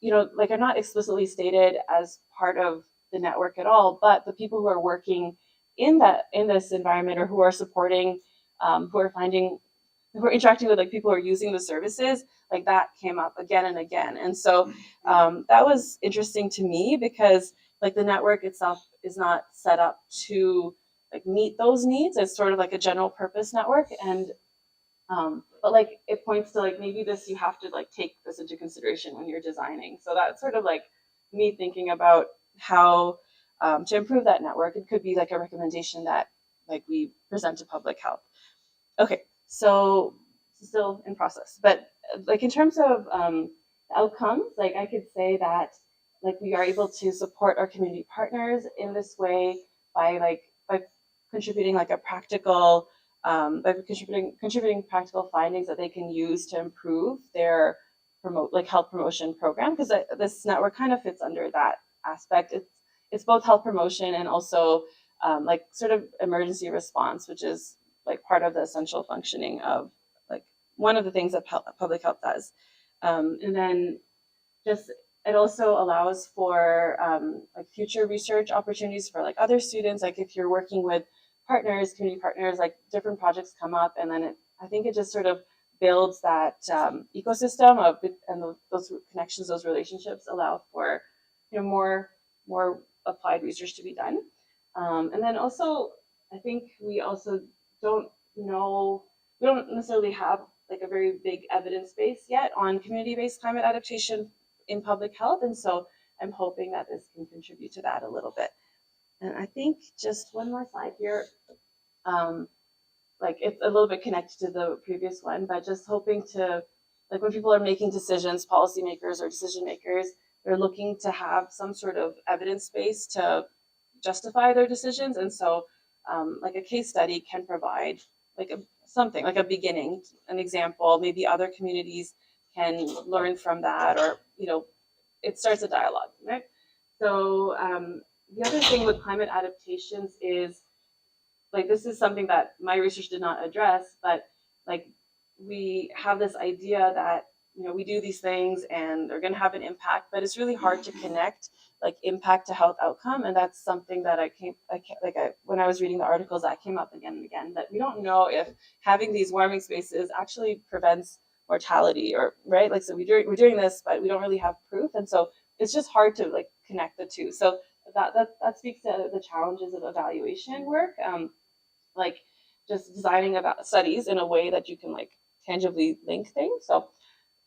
you know, like are not explicitly stated as part of the network at all, but the people who are working in this environment, or who are supporting, who are interacting with like people who are using the services, like that came up again and again. And so that was interesting to me because like the network itself is not set up to like meet those needs. It's sort of like a general purpose network. And but like it points to like maybe this, you have to like take this into consideration when you're designing. So that's sort of like me thinking about how to improve that network. It could be like a recommendation that like we present to public health. Okay, so still in process, but like in terms of outcomes, like I could say that like we are able to support our community partners in this way by contributing like a practical by contributing practical findings that they can use to improve their health promotion program, because this network kind of fits under that aspect. it's both health promotion and also like sort of emergency response, which is like part of the essential functioning of like one of the things that public health does. And then just it also allows for like future research opportunities for like other students. Like if you're working with partners, community partners, like different projects come up, and then I think it just sort of builds that ecosystem of and those connections, those relationships allow for more applied research to be done. And then also, I think we also don't know, we don't necessarily have like a very big evidence base yet on community-based climate adaptation in public health. And so I'm hoping that this can contribute to that a little bit. And I think just one more slide here. Like it's a little bit connected to the previous one, but just hoping to, like when people are making decisions, policymakers or decision makers, they're looking to have some sort of evidence base to justify their decisions. And so like a case study can provide like something like a beginning, an example, maybe other communities can learn from that, or, it starts a dialogue, right? So the other thing with climate adaptations is like this is something that my research did not address, but like we have this idea that we do these things and they're going to have an impact, but it's really hard to connect like impact to health outcome. And that's something that when I was reading the articles, that came up again and again, that we don't know if having these warming spaces actually prevents mortality, or right, like so we're doing this, but we don't really have proof. And so it's just hard to like connect the two. So that speaks to the challenges of evaluation work, like just designing about studies in a way that you can like tangibly link things. So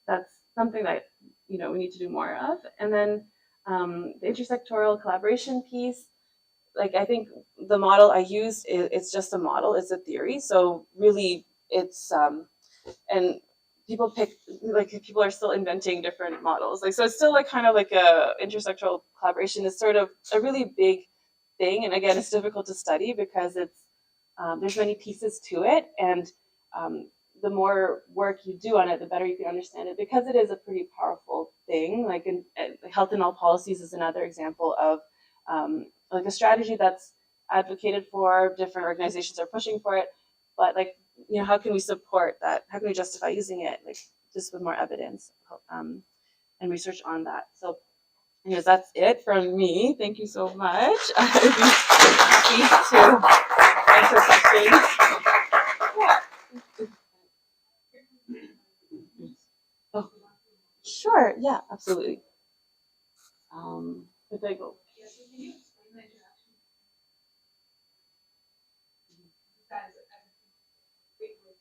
that's something that we need to do more of. And then the intersectoral collaboration piece, like I think the model I used, it's just a model, it's a theory. So really it's and people are still inventing different models. Like so it's still like kind of like a intersectoral collaboration is sort of a really big thing. And again, it's difficult to study because it's there's many pieces to it, and the more work you do on it, the better you can understand it, because it is a pretty powerful thing. Like in health in all policies is another example of like a strategy that's advocated for, different organizations are pushing for it, but like how can we support that, how can we justify using it, like just with more evidence and research on that. So anyways, that's it from me. Thank you so much. I'd be happy to answer questions. Oh, sure. Yeah, absolutely. If I go. Yeah, so can you explain the interaction? As big with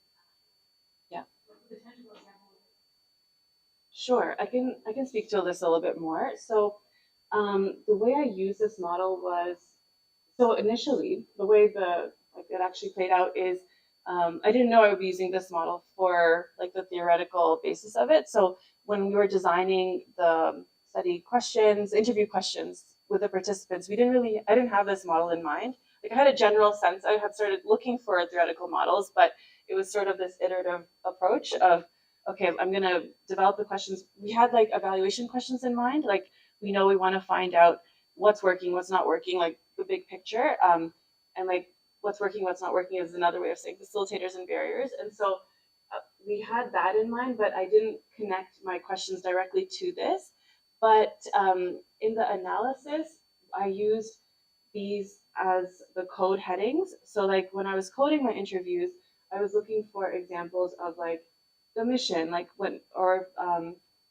Yeah. the tangible example. Sure, I can speak to this a little bit more. So the way I use this model was, so initially the way it actually played out is I didn't know I would be using this model for like the theoretical basis of it. So when we were designing the study questions, interview questions with the participants, I didn't have this model in mind. Like I had a general sense, I had started looking for theoretical models, but it was sort of this iterative approach of, okay, I'm going to develop the questions. We had like evaluation questions in mind. Like we know we want to find out what's working, what's not working, like the big picture. And like what's working, what's not working is another way of saying facilitators and barriers. And so we had that in mind, but I didn't connect my questions directly to this. But in the analysis, I used these as the code headings. So like when I was coding my interviews, I was looking for examples of like the mission, like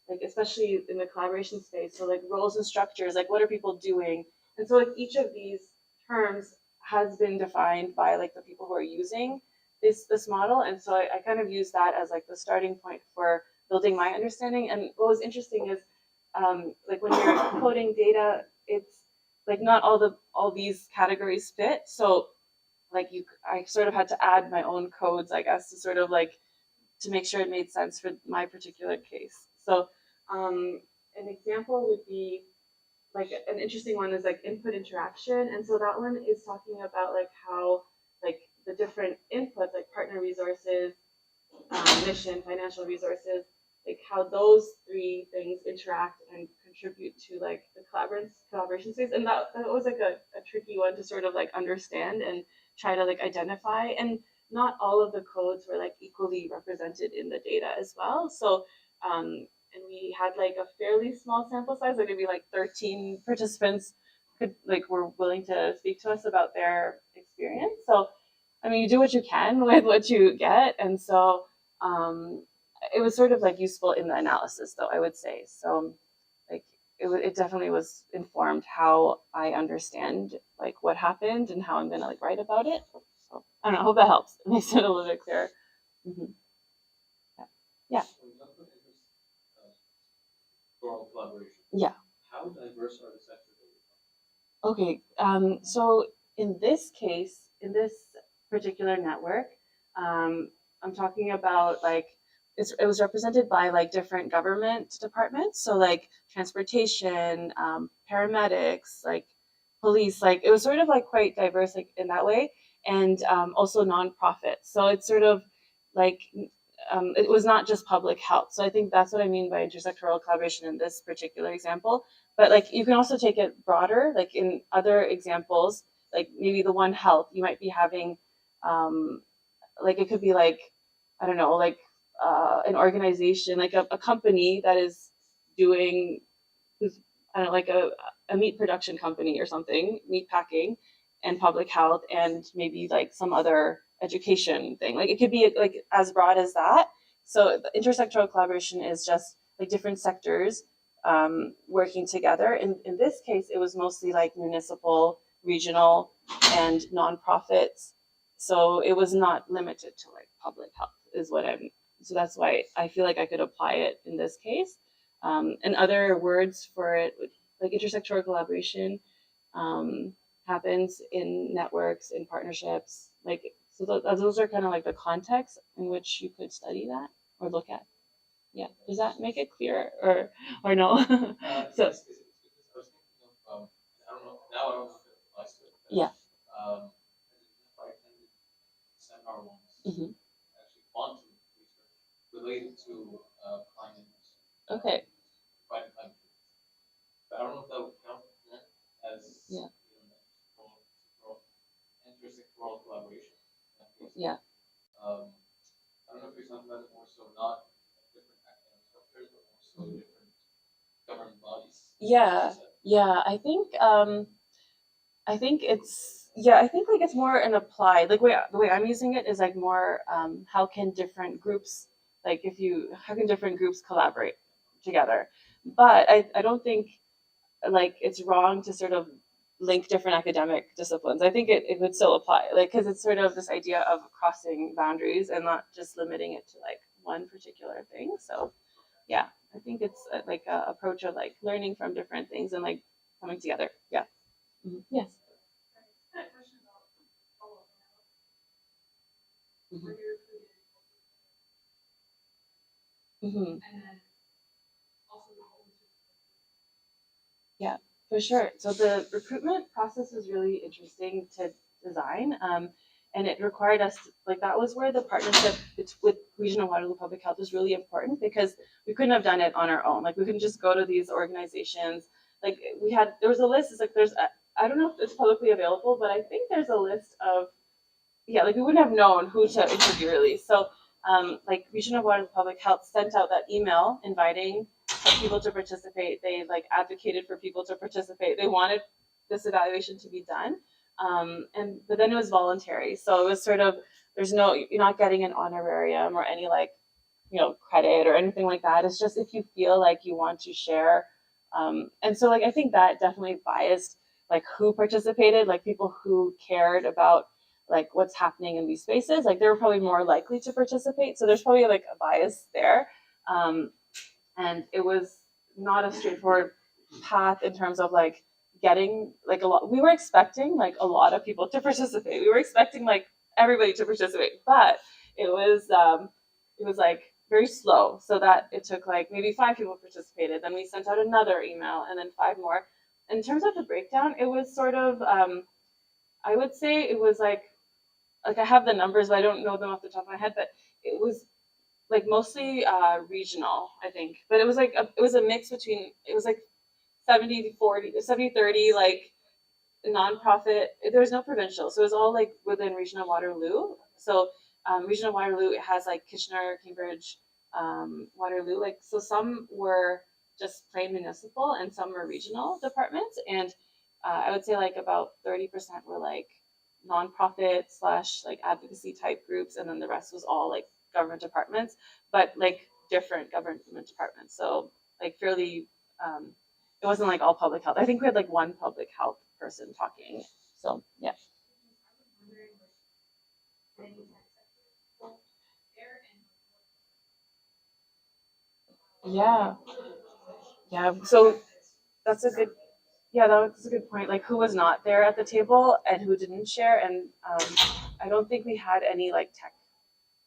like especially in the collaboration space. So like roles and structures, like what are people doing? And so like each of these terms has been defined by like the people who are using this model. And so I kind of use that as like the starting point for building my understanding. And what was interesting is like when you're coding data, it's like not all these categories fit. So like I sort of had to add my own codes, I guess, to sort of like to make sure it made sense for my particular case. So an example would be like an interesting one is like input interaction. And so that one is talking about like how like the different inputs, like partner resources, mission, financial resources, like how those three things interact and contribute to like the collaboration space. And that was like a tricky one to sort of like understand and try to like identify. And not all of the codes were like equally represented in the data as well. So and we had like a fairly small sample size, like maybe like 13 participants were willing to speak to us about their experience. So I mean, you do what you can with what you get, and so it was sort of like useful in the analysis, though I would say. So like it definitely was informed how I understand like what happened and how I'm gonna like write about it. So I don't know. I hope that helps. It makes it a little bit clearer. Mm-hmm. Yeah. When we talk about intersectoral collaboration, Yeah. how diverse are the sectors that we're talking Okay, so in this case, in this particular network, I'm talking about like it was represented by like different government departments, so like transportation, paramedics, like police, like it was sort of like quite diverse like in that way, and also nonprofits. So it's sort of like it was not just public health. So I think that's what I mean by intersectoral collaboration in this particular example. But like you can also take it broader, like in other examples, like maybe the One Health, you might be having, like it could be like, I don't know, like an organization, like a company that is doing, who's, I don't know, like a meat production company or something, meat packing and public health and maybe like some other education thing. Like it could be like as broad as that. So the intersectoral collaboration is just like different sectors working together. In this case, it was mostly like municipal, regional, and nonprofits. So it was not limited to like public health, is what I'm. So that's why I feel like I could apply it in this case. And other words for it, like intersectoral collaboration, happens in networks, in partnerships. Like so, those are kind of like the context in which you could study that or look at. Yeah, does that make it clear or no? So yes, because I was thinking of, I don't know, now I don't know if it applies to it, but yeah. as an example, I attended a seminar once, Hmm. actually quantum research related to climate, Okay. climate change. But I don't know if that would count as Yeah. intersectoral collaboration. In that case. Yeah. I don't know if you're talking about it more so not different academic structures, but more so different government bodies. Yeah. Yeah. I think it's yeah. I think like it's more an applied like the way I'm using it is like more how can different groups like if you how can different groups collaborate together. But I don't think like it's wrong to sort of link different academic disciplines. I think it would still apply, like because it's sort of this idea of crossing boundaries and not just limiting it to like one particular thing. So yeah, I think it's like a approach of like learning from different things and like coming together. Yeah. Mhm. Yes. I had a question about follow-up analysis. Mhm. Were you recruited Hmm. and then also the whole Yeah, for sure. So the recruitment process was really interesting to design. And it required us to, like that was where the partnership with Regional Waterloo Public Health was really important because we couldn't have done it on our own. Like we couldn't just go to these organizations. Like there was a list. It's like I don't know if it's publicly available, but I think there's a list of yeah, like we wouldn't have known who to interview really. So like Regional Waterloo Public Health sent out that email inviting people to participate. They like advocated for people to participate. They wanted this evaluation to be done. And but then it was voluntary. So it was sort of you're not getting an honorarium or any like credit or anything like that. It's just if you feel like you want to share. And so like I think that definitely biased like who participated, like people who cared about like what's happening in these spaces, like they were probably more likely to participate. So there's probably like a bias there. And it was not a straightforward path in terms of like getting like a lot. We were expecting like a lot of people to participate. We were expecting like everybody to participate, but it was like very slow. So that it took like maybe 5 people participated. Then we sent out another email, and then 5 more. In terms of the breakdown, it was sort of I would say it was like I have the numbers, but I don't know them off the top of my head. But it was like mostly regional, I think. But it was like it was a mix between, it was like 70-40, 70-30, like nonprofit. There was no provincial, so it was all like within regional Waterloo. So regional Waterloo, it has like Kitchener, Cambridge, Waterloo. Like, so some were just plain municipal, and some were regional departments. And I would say like about 30% were like nonprofit slash like advocacy type groups, and then the rest was all like government departments, but like different government departments. So like fairly, it wasn't like all public health. I think we had like one public health person talking. So yeah. Yeah. Yeah. So that's a good, yeah, that was a good point. Like, who was not there at the table and who didn't share. And I don't think we had any like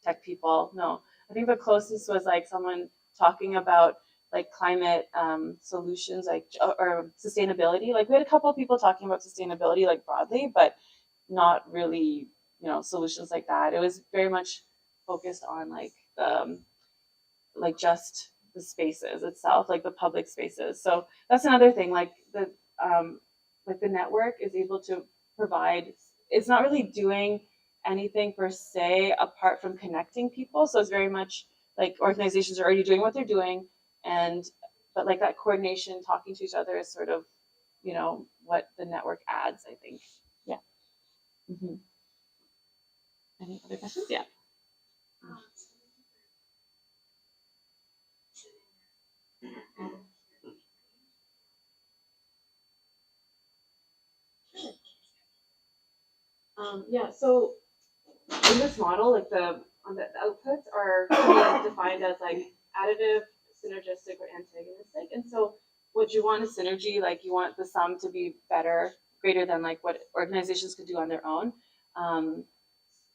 tech people. No, I think the closest was like someone talking about like climate solutions, like or sustainability. Like, we had a couple of people talking about sustainability like broadly, but not really, solutions like that. It was very much focused on like the like just the spaces itself, like the public spaces. So that's another thing. Like the network is able to provide. It's not really doing anything per se apart from connecting people. So it's very much like organizations are already doing what they're doing, and but like that coordination, talking to each other is sort of what the network adds, I think. Yeah. Mm-hmm. Any other questions? Yeah. Yeah. So in this model, like the outputs are kind of defined as like additive, synergistic, or antagonistic. And so what you want is synergy, like you want the sum to be better, greater than like what organizations could do on their own.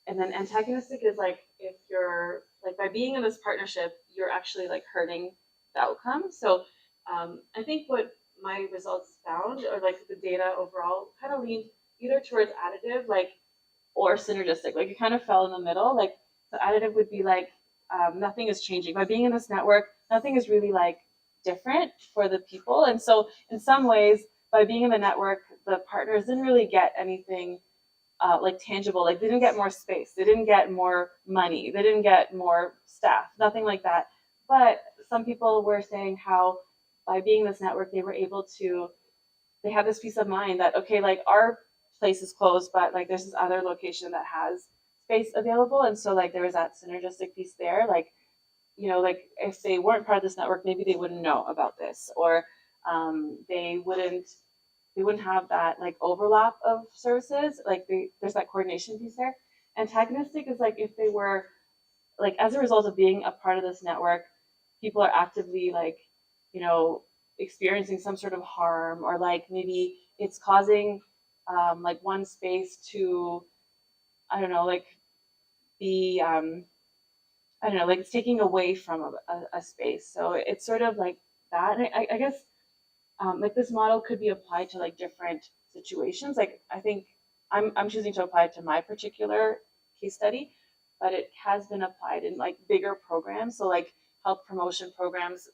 And then antagonistic is like if you're like by being in this partnership, you're actually like hurting the outcome. So I think what my results found, or like the data overall, kind of leaned either towards additive, like or synergistic. Like it kind of fell in the middle. Like the additive would be like nothing is changing by being in this network. Nothing is really like different for the people, and so in some ways, by being in the network, the partners didn't really get anything like tangible. Like they didn't get more space, they didn't get more money, they didn't get more staff, nothing like that. But some people were saying how by being in this network, they were able to. They have this peace of mind that okay, like our place is closed, but like there's this other location that has space available, and so like there was that synergistic piece there. Like like if they weren't part of this network, maybe they wouldn't know about this, or they wouldn't have that like overlap of services. Like there's that coordination piece there. Antagonistic is like if they were like as a result of being a part of this network, people are actively like experiencing some sort of harm, or like maybe it's causing like one space to I don't know like be I don't know like it's taking away from a space. So it's sort of like that. And I guess like this model could be applied to like different situations. Like I think I'm choosing to apply it to my particular case study, but it has been applied in like bigger programs. So like health promotion programs,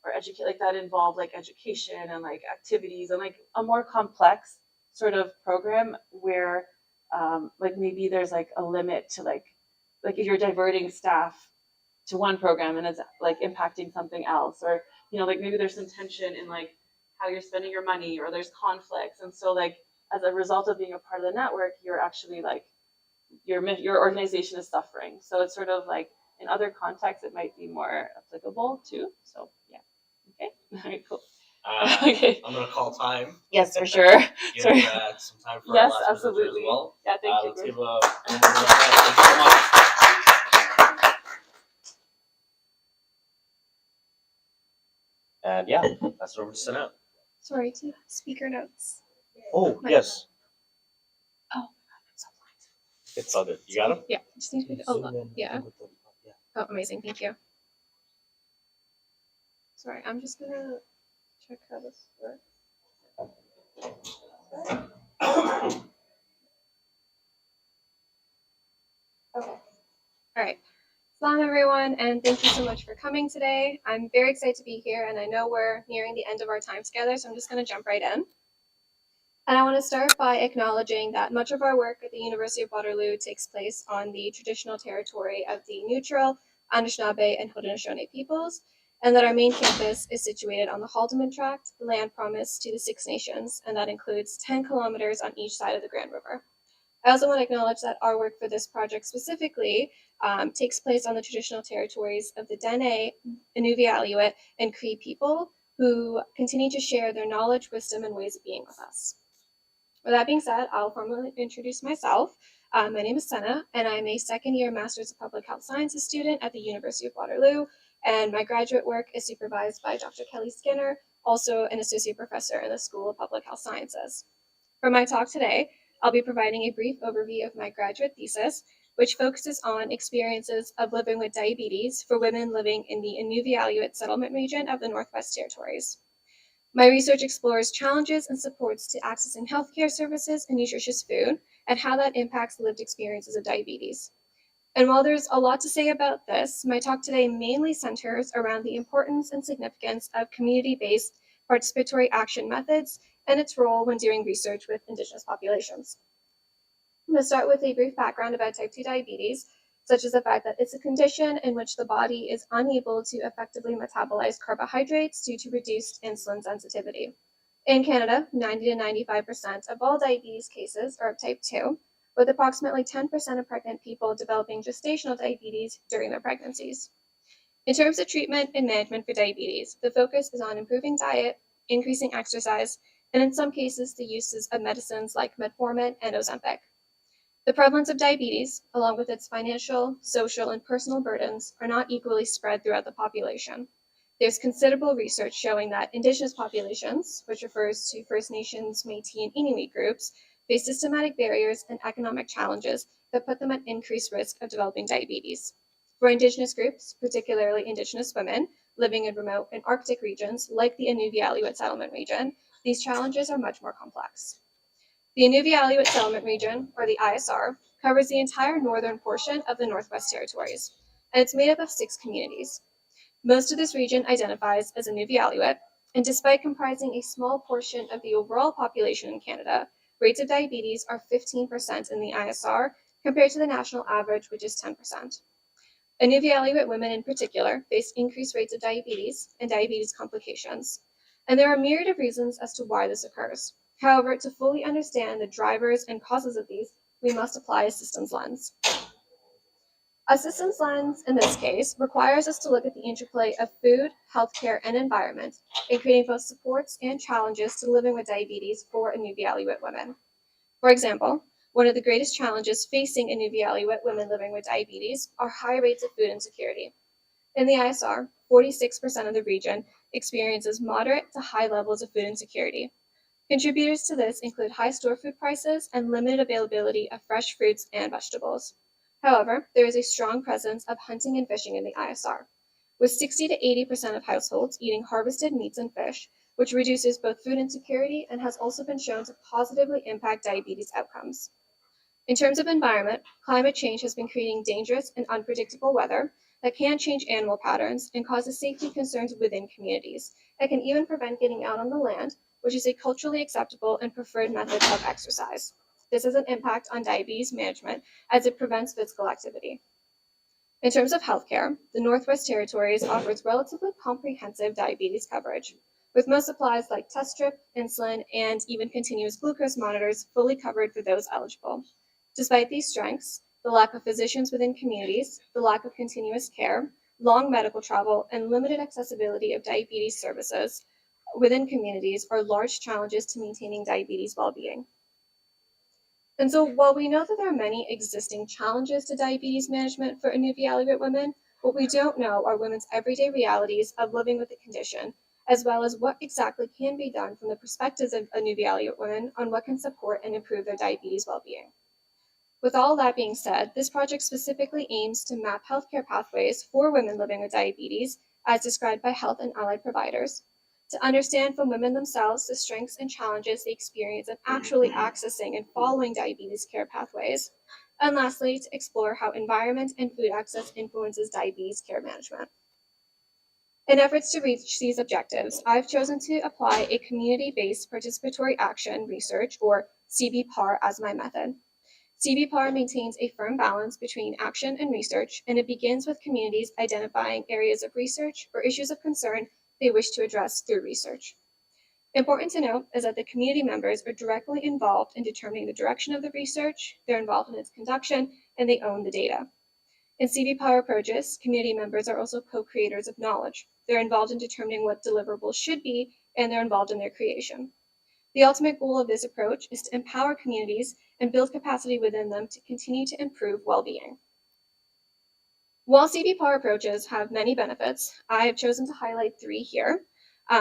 or educate like that involve like education and like activities and like a more complex sort of program where like maybe there's like a limit to like if you're diverting staff to one program and it's like impacting something else, or like maybe there's some tension in like how you're spending your money, or there's conflicts, and so like as a result of being a part of the network, you're actually like your organization is suffering. So it's sort of like in other contexts it might be more applicable too. So yeah. Okay. All right. Cool. Okay. I'm gonna call time. Yes, for sure. Give Sorry. some time for Yes, our last presenter absolutely. as well. Yeah. Thank you. Let's give a round of applause. Thank you so much. And yeah, that's over to Sanaa. Sorry, to speaker notes. Oh, yes. Oh, It's all good. You got him? yeah, just need to. Oh, yeah. Oh, amazing. Thank you. Sorry, I'm just gonna check how this works. Okay. All right. Salam everyone, and thank you so much for coming today. I'm very excited to be here, and I know we're nearing the end of our time together, so I'm just going to jump right in. And I want to start by acknowledging that much of our work at the University of Waterloo takes place on the traditional territory of the Neutral, Anishinaabe, and Haudenosaunee peoples, and that our main campus is situated on the Haldimand Tract, the land promised to the Six Nations, and that includes 10 kilometers on each side of the Grand River. I also want to acknowledge that our work for this project specifically takes place on the traditional territories of the Dene, Inuvialuit, and Cree people who continue to share their knowledge, wisdom, and ways of being with us. With that being said, I'll formally introduce myself. My name is Sanaa, and I'm a second-year Master's of Public Health Sciences student at the University of Waterloo, and my graduate work is supervised by Dr. Kelly Skinner, also an associate professor in the School of Public Health Sciences. For my talk today, I'll be providing a brief overview of my graduate thesis, which focuses on experiences of living with diabetes for women living in the Inuvialuit settlement region of the Northwest Territories. My research explores challenges and supports to accessing healthcare services and nutritious food, and how that impacts lived experiences of diabetes. And while there's a lot to say about this, my talk today mainly centers around the importance and significance of community-based participatory action methods and its role when doing research with Indigenous populations. I'm going to start with a brief background about type 2 diabetes, such as the fact that it's a condition in which the body is unable to effectively metabolize carbohydrates due to reduced insulin sensitivity. In Canada, 90 to 95% of all diabetes cases are of type 2, with approximately 10% of pregnant people developing gestational diabetes during their pregnancies. In terms of treatment and management for diabetes, the focus is on improving diet, increasing exercise, and in some cases, the uses of medicines like metformin and Ozempic. The prevalence of diabetes, along with its financial, social, and personal burdens, are not equally spread throughout the population. There's considerable research showing that Indigenous populations, which refers to First Nations, Métis, and Inuit groups, face systematic barriers and economic challenges that put them at increased risk of developing diabetes. For Indigenous groups, particularly Indigenous women living in remote and Arctic regions like the Inuvialuit settlement region, these challenges are much more complex. The Inuvialuit settlement region, or the ISR, covers the entire northern portion of the Northwest Territories, and it's made up of 6 communities. Most of this region identifies as Inuvialuit, and despite comprising a small portion of the overall population in Canada, rates of diabetes are 15% in the ISR compared to the national average, which is 10%. Inuvialuit women in particular face increased rates of diabetes and diabetes complications, and there are a myriad of reasons as to why this occurs. However, to fully understand the drivers and causes of these, we must apply a systems lens. A systems lens, in this case, requires us to look at the interplay of food, healthcare, and environment in creating both supports and challenges to living with diabetes for Inuvialuit women. For example, one of the greatest challenges facing Inuvialuit women living with diabetes are high rates of food insecurity. In the ISR, 46% of the region experiences moderate to high levels of food insecurity. Contributors to this include high store food prices and limited availability of fresh fruits and vegetables. However, there is a strong presence of hunting and fishing in the ISR, with 60 to 80% of households eating harvested meats and fish, which reduces both food insecurity and has also been shown to positively impact diabetes outcomes. In terms of environment, climate change has been creating dangerous and unpredictable weather that can change animal patterns and causes safety concerns within communities that can even prevent getting out on the land, which is a culturally acceptable and preferred method of exercise. This has an impact on diabetes management as it prevents physical activity. In terms of healthcare, the Northwest Territories offers relatively comprehensive diabetes coverage, with most supplies like test strip, insulin, and even continuous glucose monitors fully covered for those eligible. Despite these strengths, the lack of physicians within communities, the lack of continuous care, long medical travel, and limited accessibility of diabetes services within communities are large challenges to maintaining diabetes well-being. And so while we know that there are many existing challenges to diabetes management for Inuvialuit women, what we don't know are women's everyday realities of living with the condition, as well as what exactly can be done from the perspectives of Inuvialuit women on what can support and improve their diabetes well-being. With all that being said, this project specifically aims to map healthcare pathways for women living with diabetes, as described by health and allied providers, to understand from women themselves the strengths and challenges they experience in actually accessing and following diabetes care pathways, And lastly, to explore how environment and food access influences diabetes care management. In efforts to reach these objectives, I've chosen to apply a community-based participatory action research, or CBPAR, as my method. CBPAR maintains a firm balance between action and research, and it begins with communities identifying areas of research or issues of concern they wish to address through research. Important to note is that the community members are directly involved in determining the direction of the research, they're involved in its conduction, and they own the data. In CBPAR approaches, community members are also co-creators of knowledge. They're involved in determining what deliverables should be, and they're involved in their creation. The ultimate goal of this approach is to empower communities and build capacity within them to continue to improve well-being. While CBPAR approaches have many benefits, I have chosen to highlight 3 here,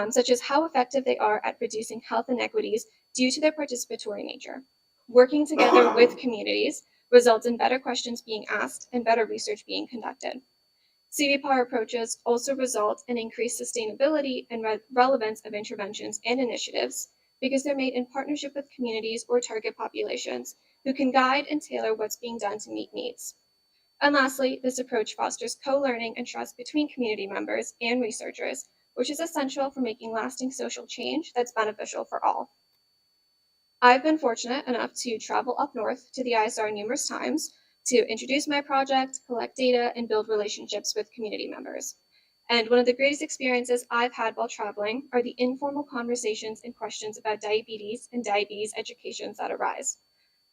such as how effective they are at reducing health inequities due to their participatory nature. Working together with communities results in better questions being asked and better research being conducted. CBPAR approaches also result in increased sustainability and relevance of interventions and initiatives because they're made in partnership with communities or target populations who can guide and tailor what's being done to meet needs. And lastly, this approach fosters co-learning and trust between community members and researchers, which is essential for making lasting social change that's beneficial for all. I've been fortunate enough to travel up north to the ISR numerous times to introduce my project, collect data, and build relationships with community members. And one of the greatest experiences I've had while traveling are the informal conversations and questions about diabetes and diabetes educations that arise.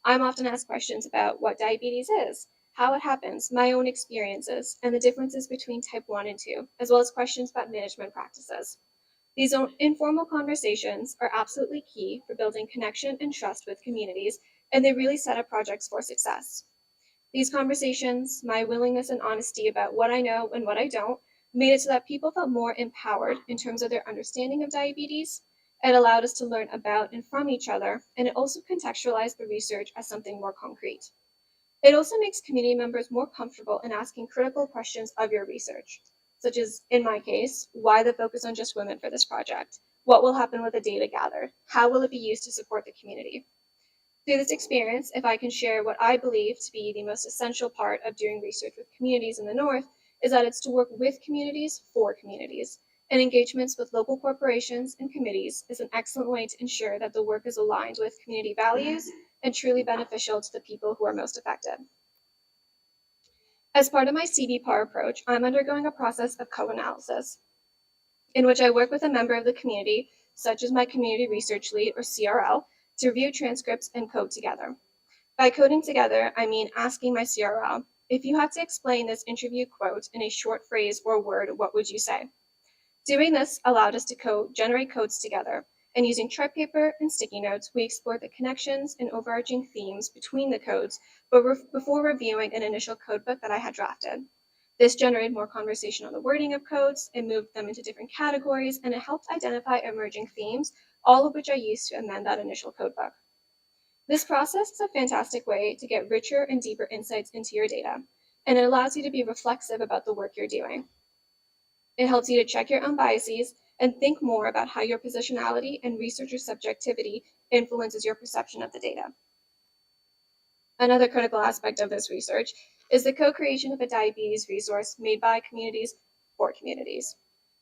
I'm often asked questions about what diabetes is, how it happens, my own experiences, and the differences between type 1 and 2, as well as questions about management practices. These informal conversations are absolutely key for building connection and trust with communities, and they really set up projects for success. These conversations, my willingness and honesty about what I know and what I don't, made it so that people felt more empowered in terms of their understanding of diabetes. It allowed us to learn about and from each other, and it also contextualized the research as something more concrete. It also makes community members more comfortable in asking critical questions of your research, such as, in my case, why the focus on just women for this project? What will happen with the data gathered? How will it be used to support the community? Through this experience, if I can share what I believe to be the most essential part of doing research with communities in the North, is that it's to work with communities for communities, and engagements with local corporations and committees is an excellent way to ensure that the work is aligned with community values and truly beneficial to the people who are most affected. As part of my CBPAR approach, I'm undergoing a process of co-analysis, in which I work with a member of the community, such as my community research lead, or CRL, to review transcripts and code together. By coding together, I mean asking my CRL, if you had to explain this interview quote in a short phrase or word, what would you say? Doing this allowed us to generate codes together, and using chart paper and sticky notes, we explored the connections and overarching themes between the codes before reviewing an initial codebook that I had drafted. This generated more conversation on the wording of codes, it moved them into different categories, and it helped identify emerging themes, all of which I used to amend that initial codebook. This process is a fantastic way to get richer and deeper insights into your data, and it allows you to be reflexive about the work you're doing. It helps you to check your own biases and think more about how your positionality and researcher subjectivity influences your perception of the data. Another critical aspect of this research is the co-creation of a diabetes resource made by communities for communities.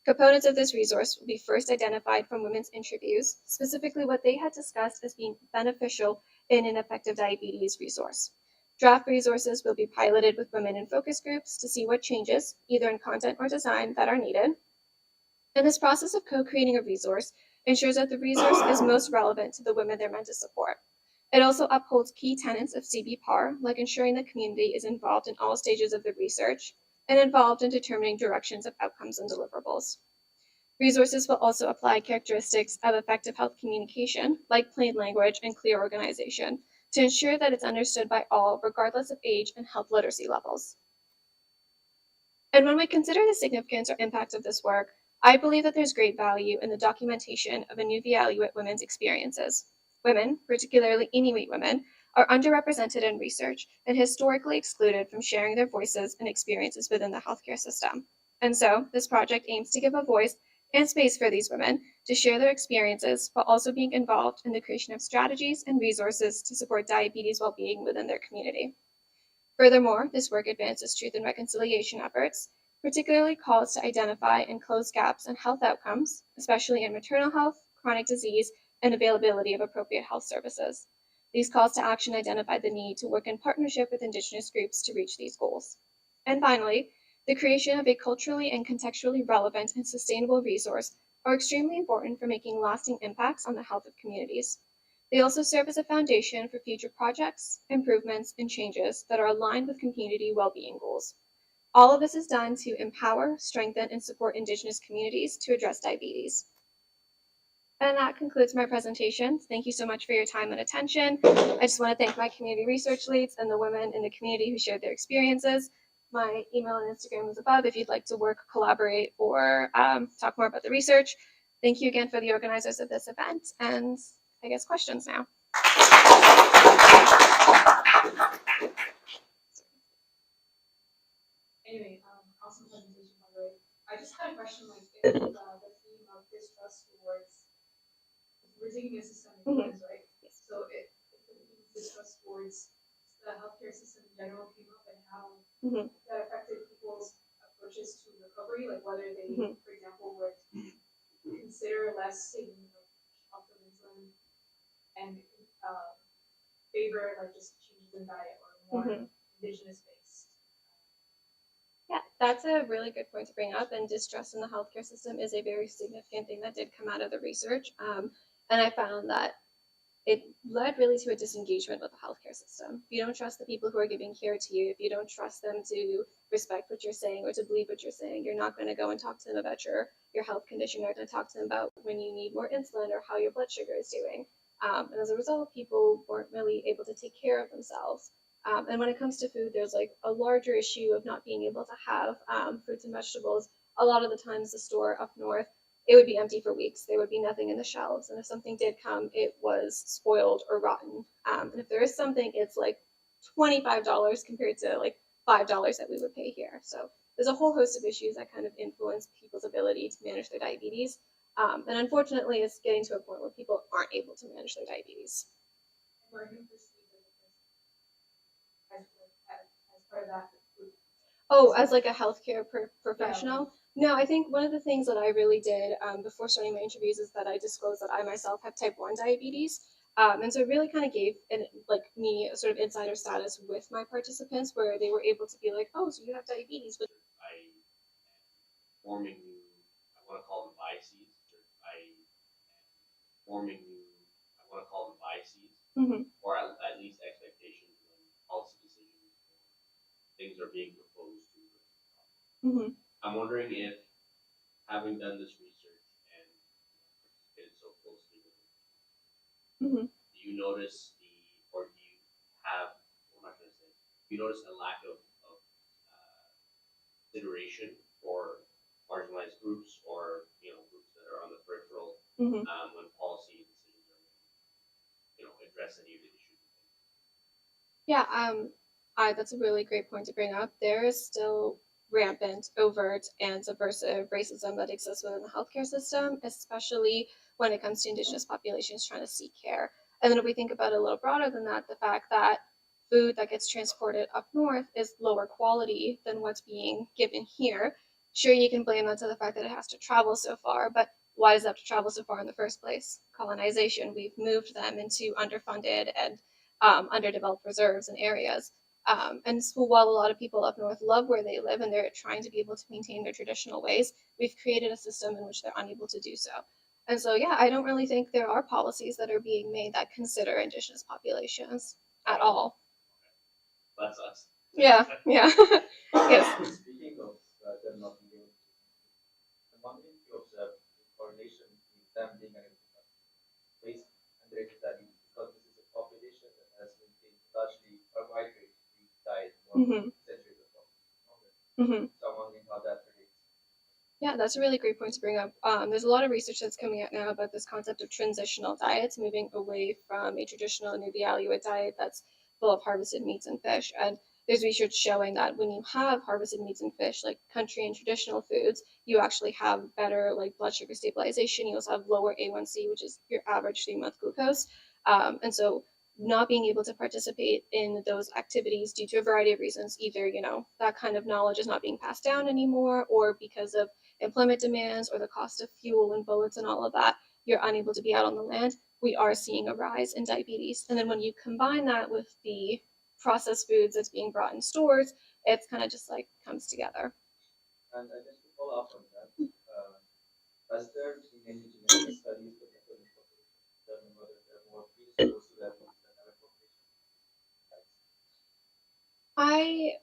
Components of this resource will be first identified from women's interviews, specifically what they had discussed as being beneficial in an effective diabetes resource. Draft resources will be piloted with women in focus groups to see what changes, either in content or design, that are needed. And this process of co-creating a resource ensures that the resource is most relevant to the women they're meant to support. It also upholds key tenets of CBPAR, like ensuring the community is involved in all stages of the research and involved in determining directions of outcomes and deliverables. Resources will also apply characteristics of effective health communication, like plain language and clear organization, to ensure that it's understood by all, regardless of age and health literacy levels. And when we consider the significance or impact of this work, I believe that there's great value in the documentation of a new value at women's experiences. Women, particularly Inuit women, are underrepresented in research and historically excluded from sharing their voices and experiences within the healthcare system. And so, this project aims to give a voice and space for these women to share their experiences while also being involved in the creation of strategies and resources to support diabetes well-being within their community. Furthermore, this work advances truth and reconciliation efforts, particularly calls to identify and close gaps in health outcomes, especially in maternal health, chronic disease, and availability of appropriate health services. These calls to action identify the need to work in partnership with Indigenous groups to reach these goals. And finally, the creation of a culturally and contextually relevant and sustainable resource are extremely important for making lasting impacts on the health of communities. They also serve as a foundation for future projects, improvements, and changes that are aligned with community well-being goals. All of this is done to empower, strengthen, and support Indigenous communities to address diabetes. And that concludes my presentation. Thank you so much for your time and attention. I just want to thank my community research leads and the women in the community who shared their experiences. My email and Instagram is above if you'd like to work, collaborate, or talk more about the research. Thank you again for the organizers of this event, and I guess questions now. Anyway, awesome presentation, by the way. I just had a question, like, if the theme of distrust towards, we're taking a systemic lens, right? Yes. So if the theme of distrust towards the healthcare system in general came up and how that affected people's approaches to recovery, like whether they, for example, would consider less taking shots of insulin and favor like just changes in diet or more indigenous based. Yeah, that's a really good point to bring up. And distrust in the healthcare system is a very significant thing that did come out of the research. And I found that it led really to a disengagement with the healthcare system. If you don't trust the people who are giving care to you, if you don't trust them to respect what you're saying or to believe what you're saying, you're not going to go and talk to them about your health condition. You're not going to talk to them about when you need more insulin or how your blood sugar is doing. And as a result, people weren't really able to take care of themselves. And when it comes to food, there's like a larger issue of not being able to have fruits and vegetables. A lot of the times the store up north, it would be empty for weeks. There would be nothing in the shelves. And if something did come, it was spoiled or rotten. And if there is something, it's like $25 compared to like $5 that we would pay here. So there's a whole host of issues that kind of influence people's ability to manage their diabetes. And unfortunately, it's getting to a point where people aren't able to manage their diabetes. And where you perceive as part of that group. Oh, as like a healthcare professional? No, I think one of the things that I really did before starting my interviews is that I disclosed that I myself have type 1 diabetes. And so it really kind of gave me a sort of insider status with my participants where they were able to be like, oh, so you have diabetes. But I am forming new, I want to call them biases, or at least expectations when policy decisions or things are being proposed to address the problem. I'm wondering if, having done this research and participated so closely with it, do you notice or do you have, what am I trying to say? Do you notice a lack of consideration for marginalized groups or groups that are on the peripheral when policy decisions are made, address any of the issues? Yeah, that's a really great point to bring up. There is still rampant, overt, and subversive racism that exists within the healthcare system, especially when it comes to Indigenous populations trying to seek care. And then if we think about it a little broader than that, the fact that food that gets transported up north is lower quality than what's being given here. Sure, you can blame that to the fact that it has to travel so far, but why does it have to travel so far in the first place? Colonization. We've moved them into underfunded and underdeveloped reserves and areas. And so while a lot of people up north love where they live and they're trying to be able to maintain their traditional ways, we've created a system in which they're unable to do so. And so, yeah, I don't really think there are policies that are being made that consider Indigenous populations at all. That sucks. Yeah. Yes. Speaking of them not being able to, I'm wondering if you observe the correlation between them being unable to waste and related diabetes, because this is a population that has maintained largely carbohydrate-free diet for centuries of longer. So I'm wondering how that relates. Yeah, that's a really great point to bring up. There's a lot of research that's coming out now about this concept of transitional diets, moving away from a traditional Nubi Aluit diet that's full of harvested meats and fish. And there's research showing that when you have harvested meats and fish, like country and traditional foods, you actually have better like blood sugar stabilization. You also have lower A1C, which is your average 3-month glucose. And so not being able to participate in those activities due to a variety of reasons, either, that kind of knowledge is not being passed down anymore, or because of employment demands or the cost of fuel and bullets and all of that, you're unable to be out on the land, we are seeing a rise in diabetes. And then when you combine that with the processed foods that's being brought in stores, it's kind of just like comes together. And just to follow up on that, has there been any genetic studies for people in the population to determine whether they're more predisposed to diabetes than other populations?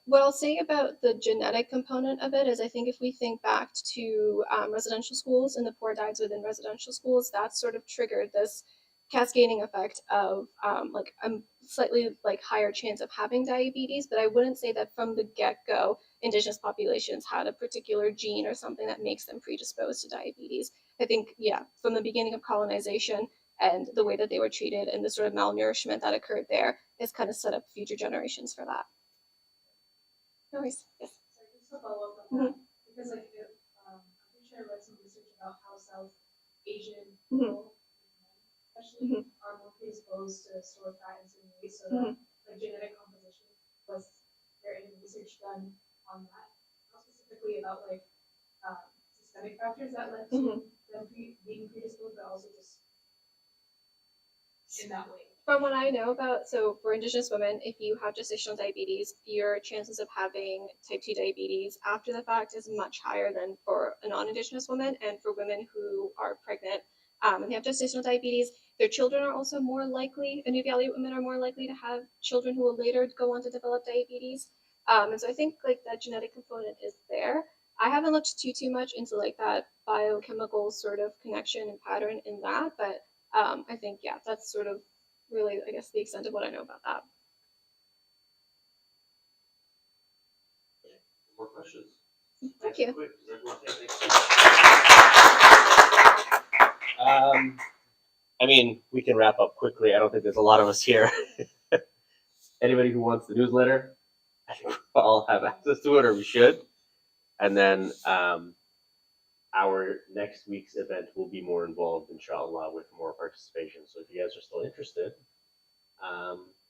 What I'll say about the genetic component of it is I think if we think back to residential schools and the poor diets within residential schools, that sort of triggered this cascading effect of like a slightly like higher chance of having diabetes. But I wouldn't say that from the get-go indigenous populations had a particular gene or something that makes them predisposed to diabetes. I think, yeah, from the beginning of colonization and the way that they were treated and the sort of malnourishment that occurred there has kind of set up future generations for that. No worries. Yes. Sorry, just to follow up on that, because like I'm pretty sure I read some research about how South Asian people, especially, are more predisposed to store fat in certain ways. So that like genetic composition was there any research done on that? Not specifically about like systemic factors that led to them being predisposed, but also just in that way. From what I know about, so for Indigenous women, if you have gestational diabetes, your chances of having type 2 diabetes after the fact is much higher than for a non-Indigenous woman. And for women who are pregnant and they have gestational diabetes, their children are also more likely, and New Valley women are more likely to have children who will later go on to develop diabetes. And so I think like that genetic component is there. I haven't looked too much into like that biochemical sort of connection and pattern in that, but I think, yeah, that's sort of really, I guess, the extent of what I know about that. More questions? Thank you. Quick, does everyone say thanks? I mean, we can wrap up quickly. I don't think there's a lot of us here. Anybody who wants the newsletter, I think we all have access to it, or we should. And then our next week's event will be more involved, inshallah, with more participation. So if you guys are still interested,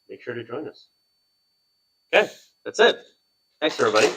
make sure to join us. Okay, that's it. Thanks, everybody.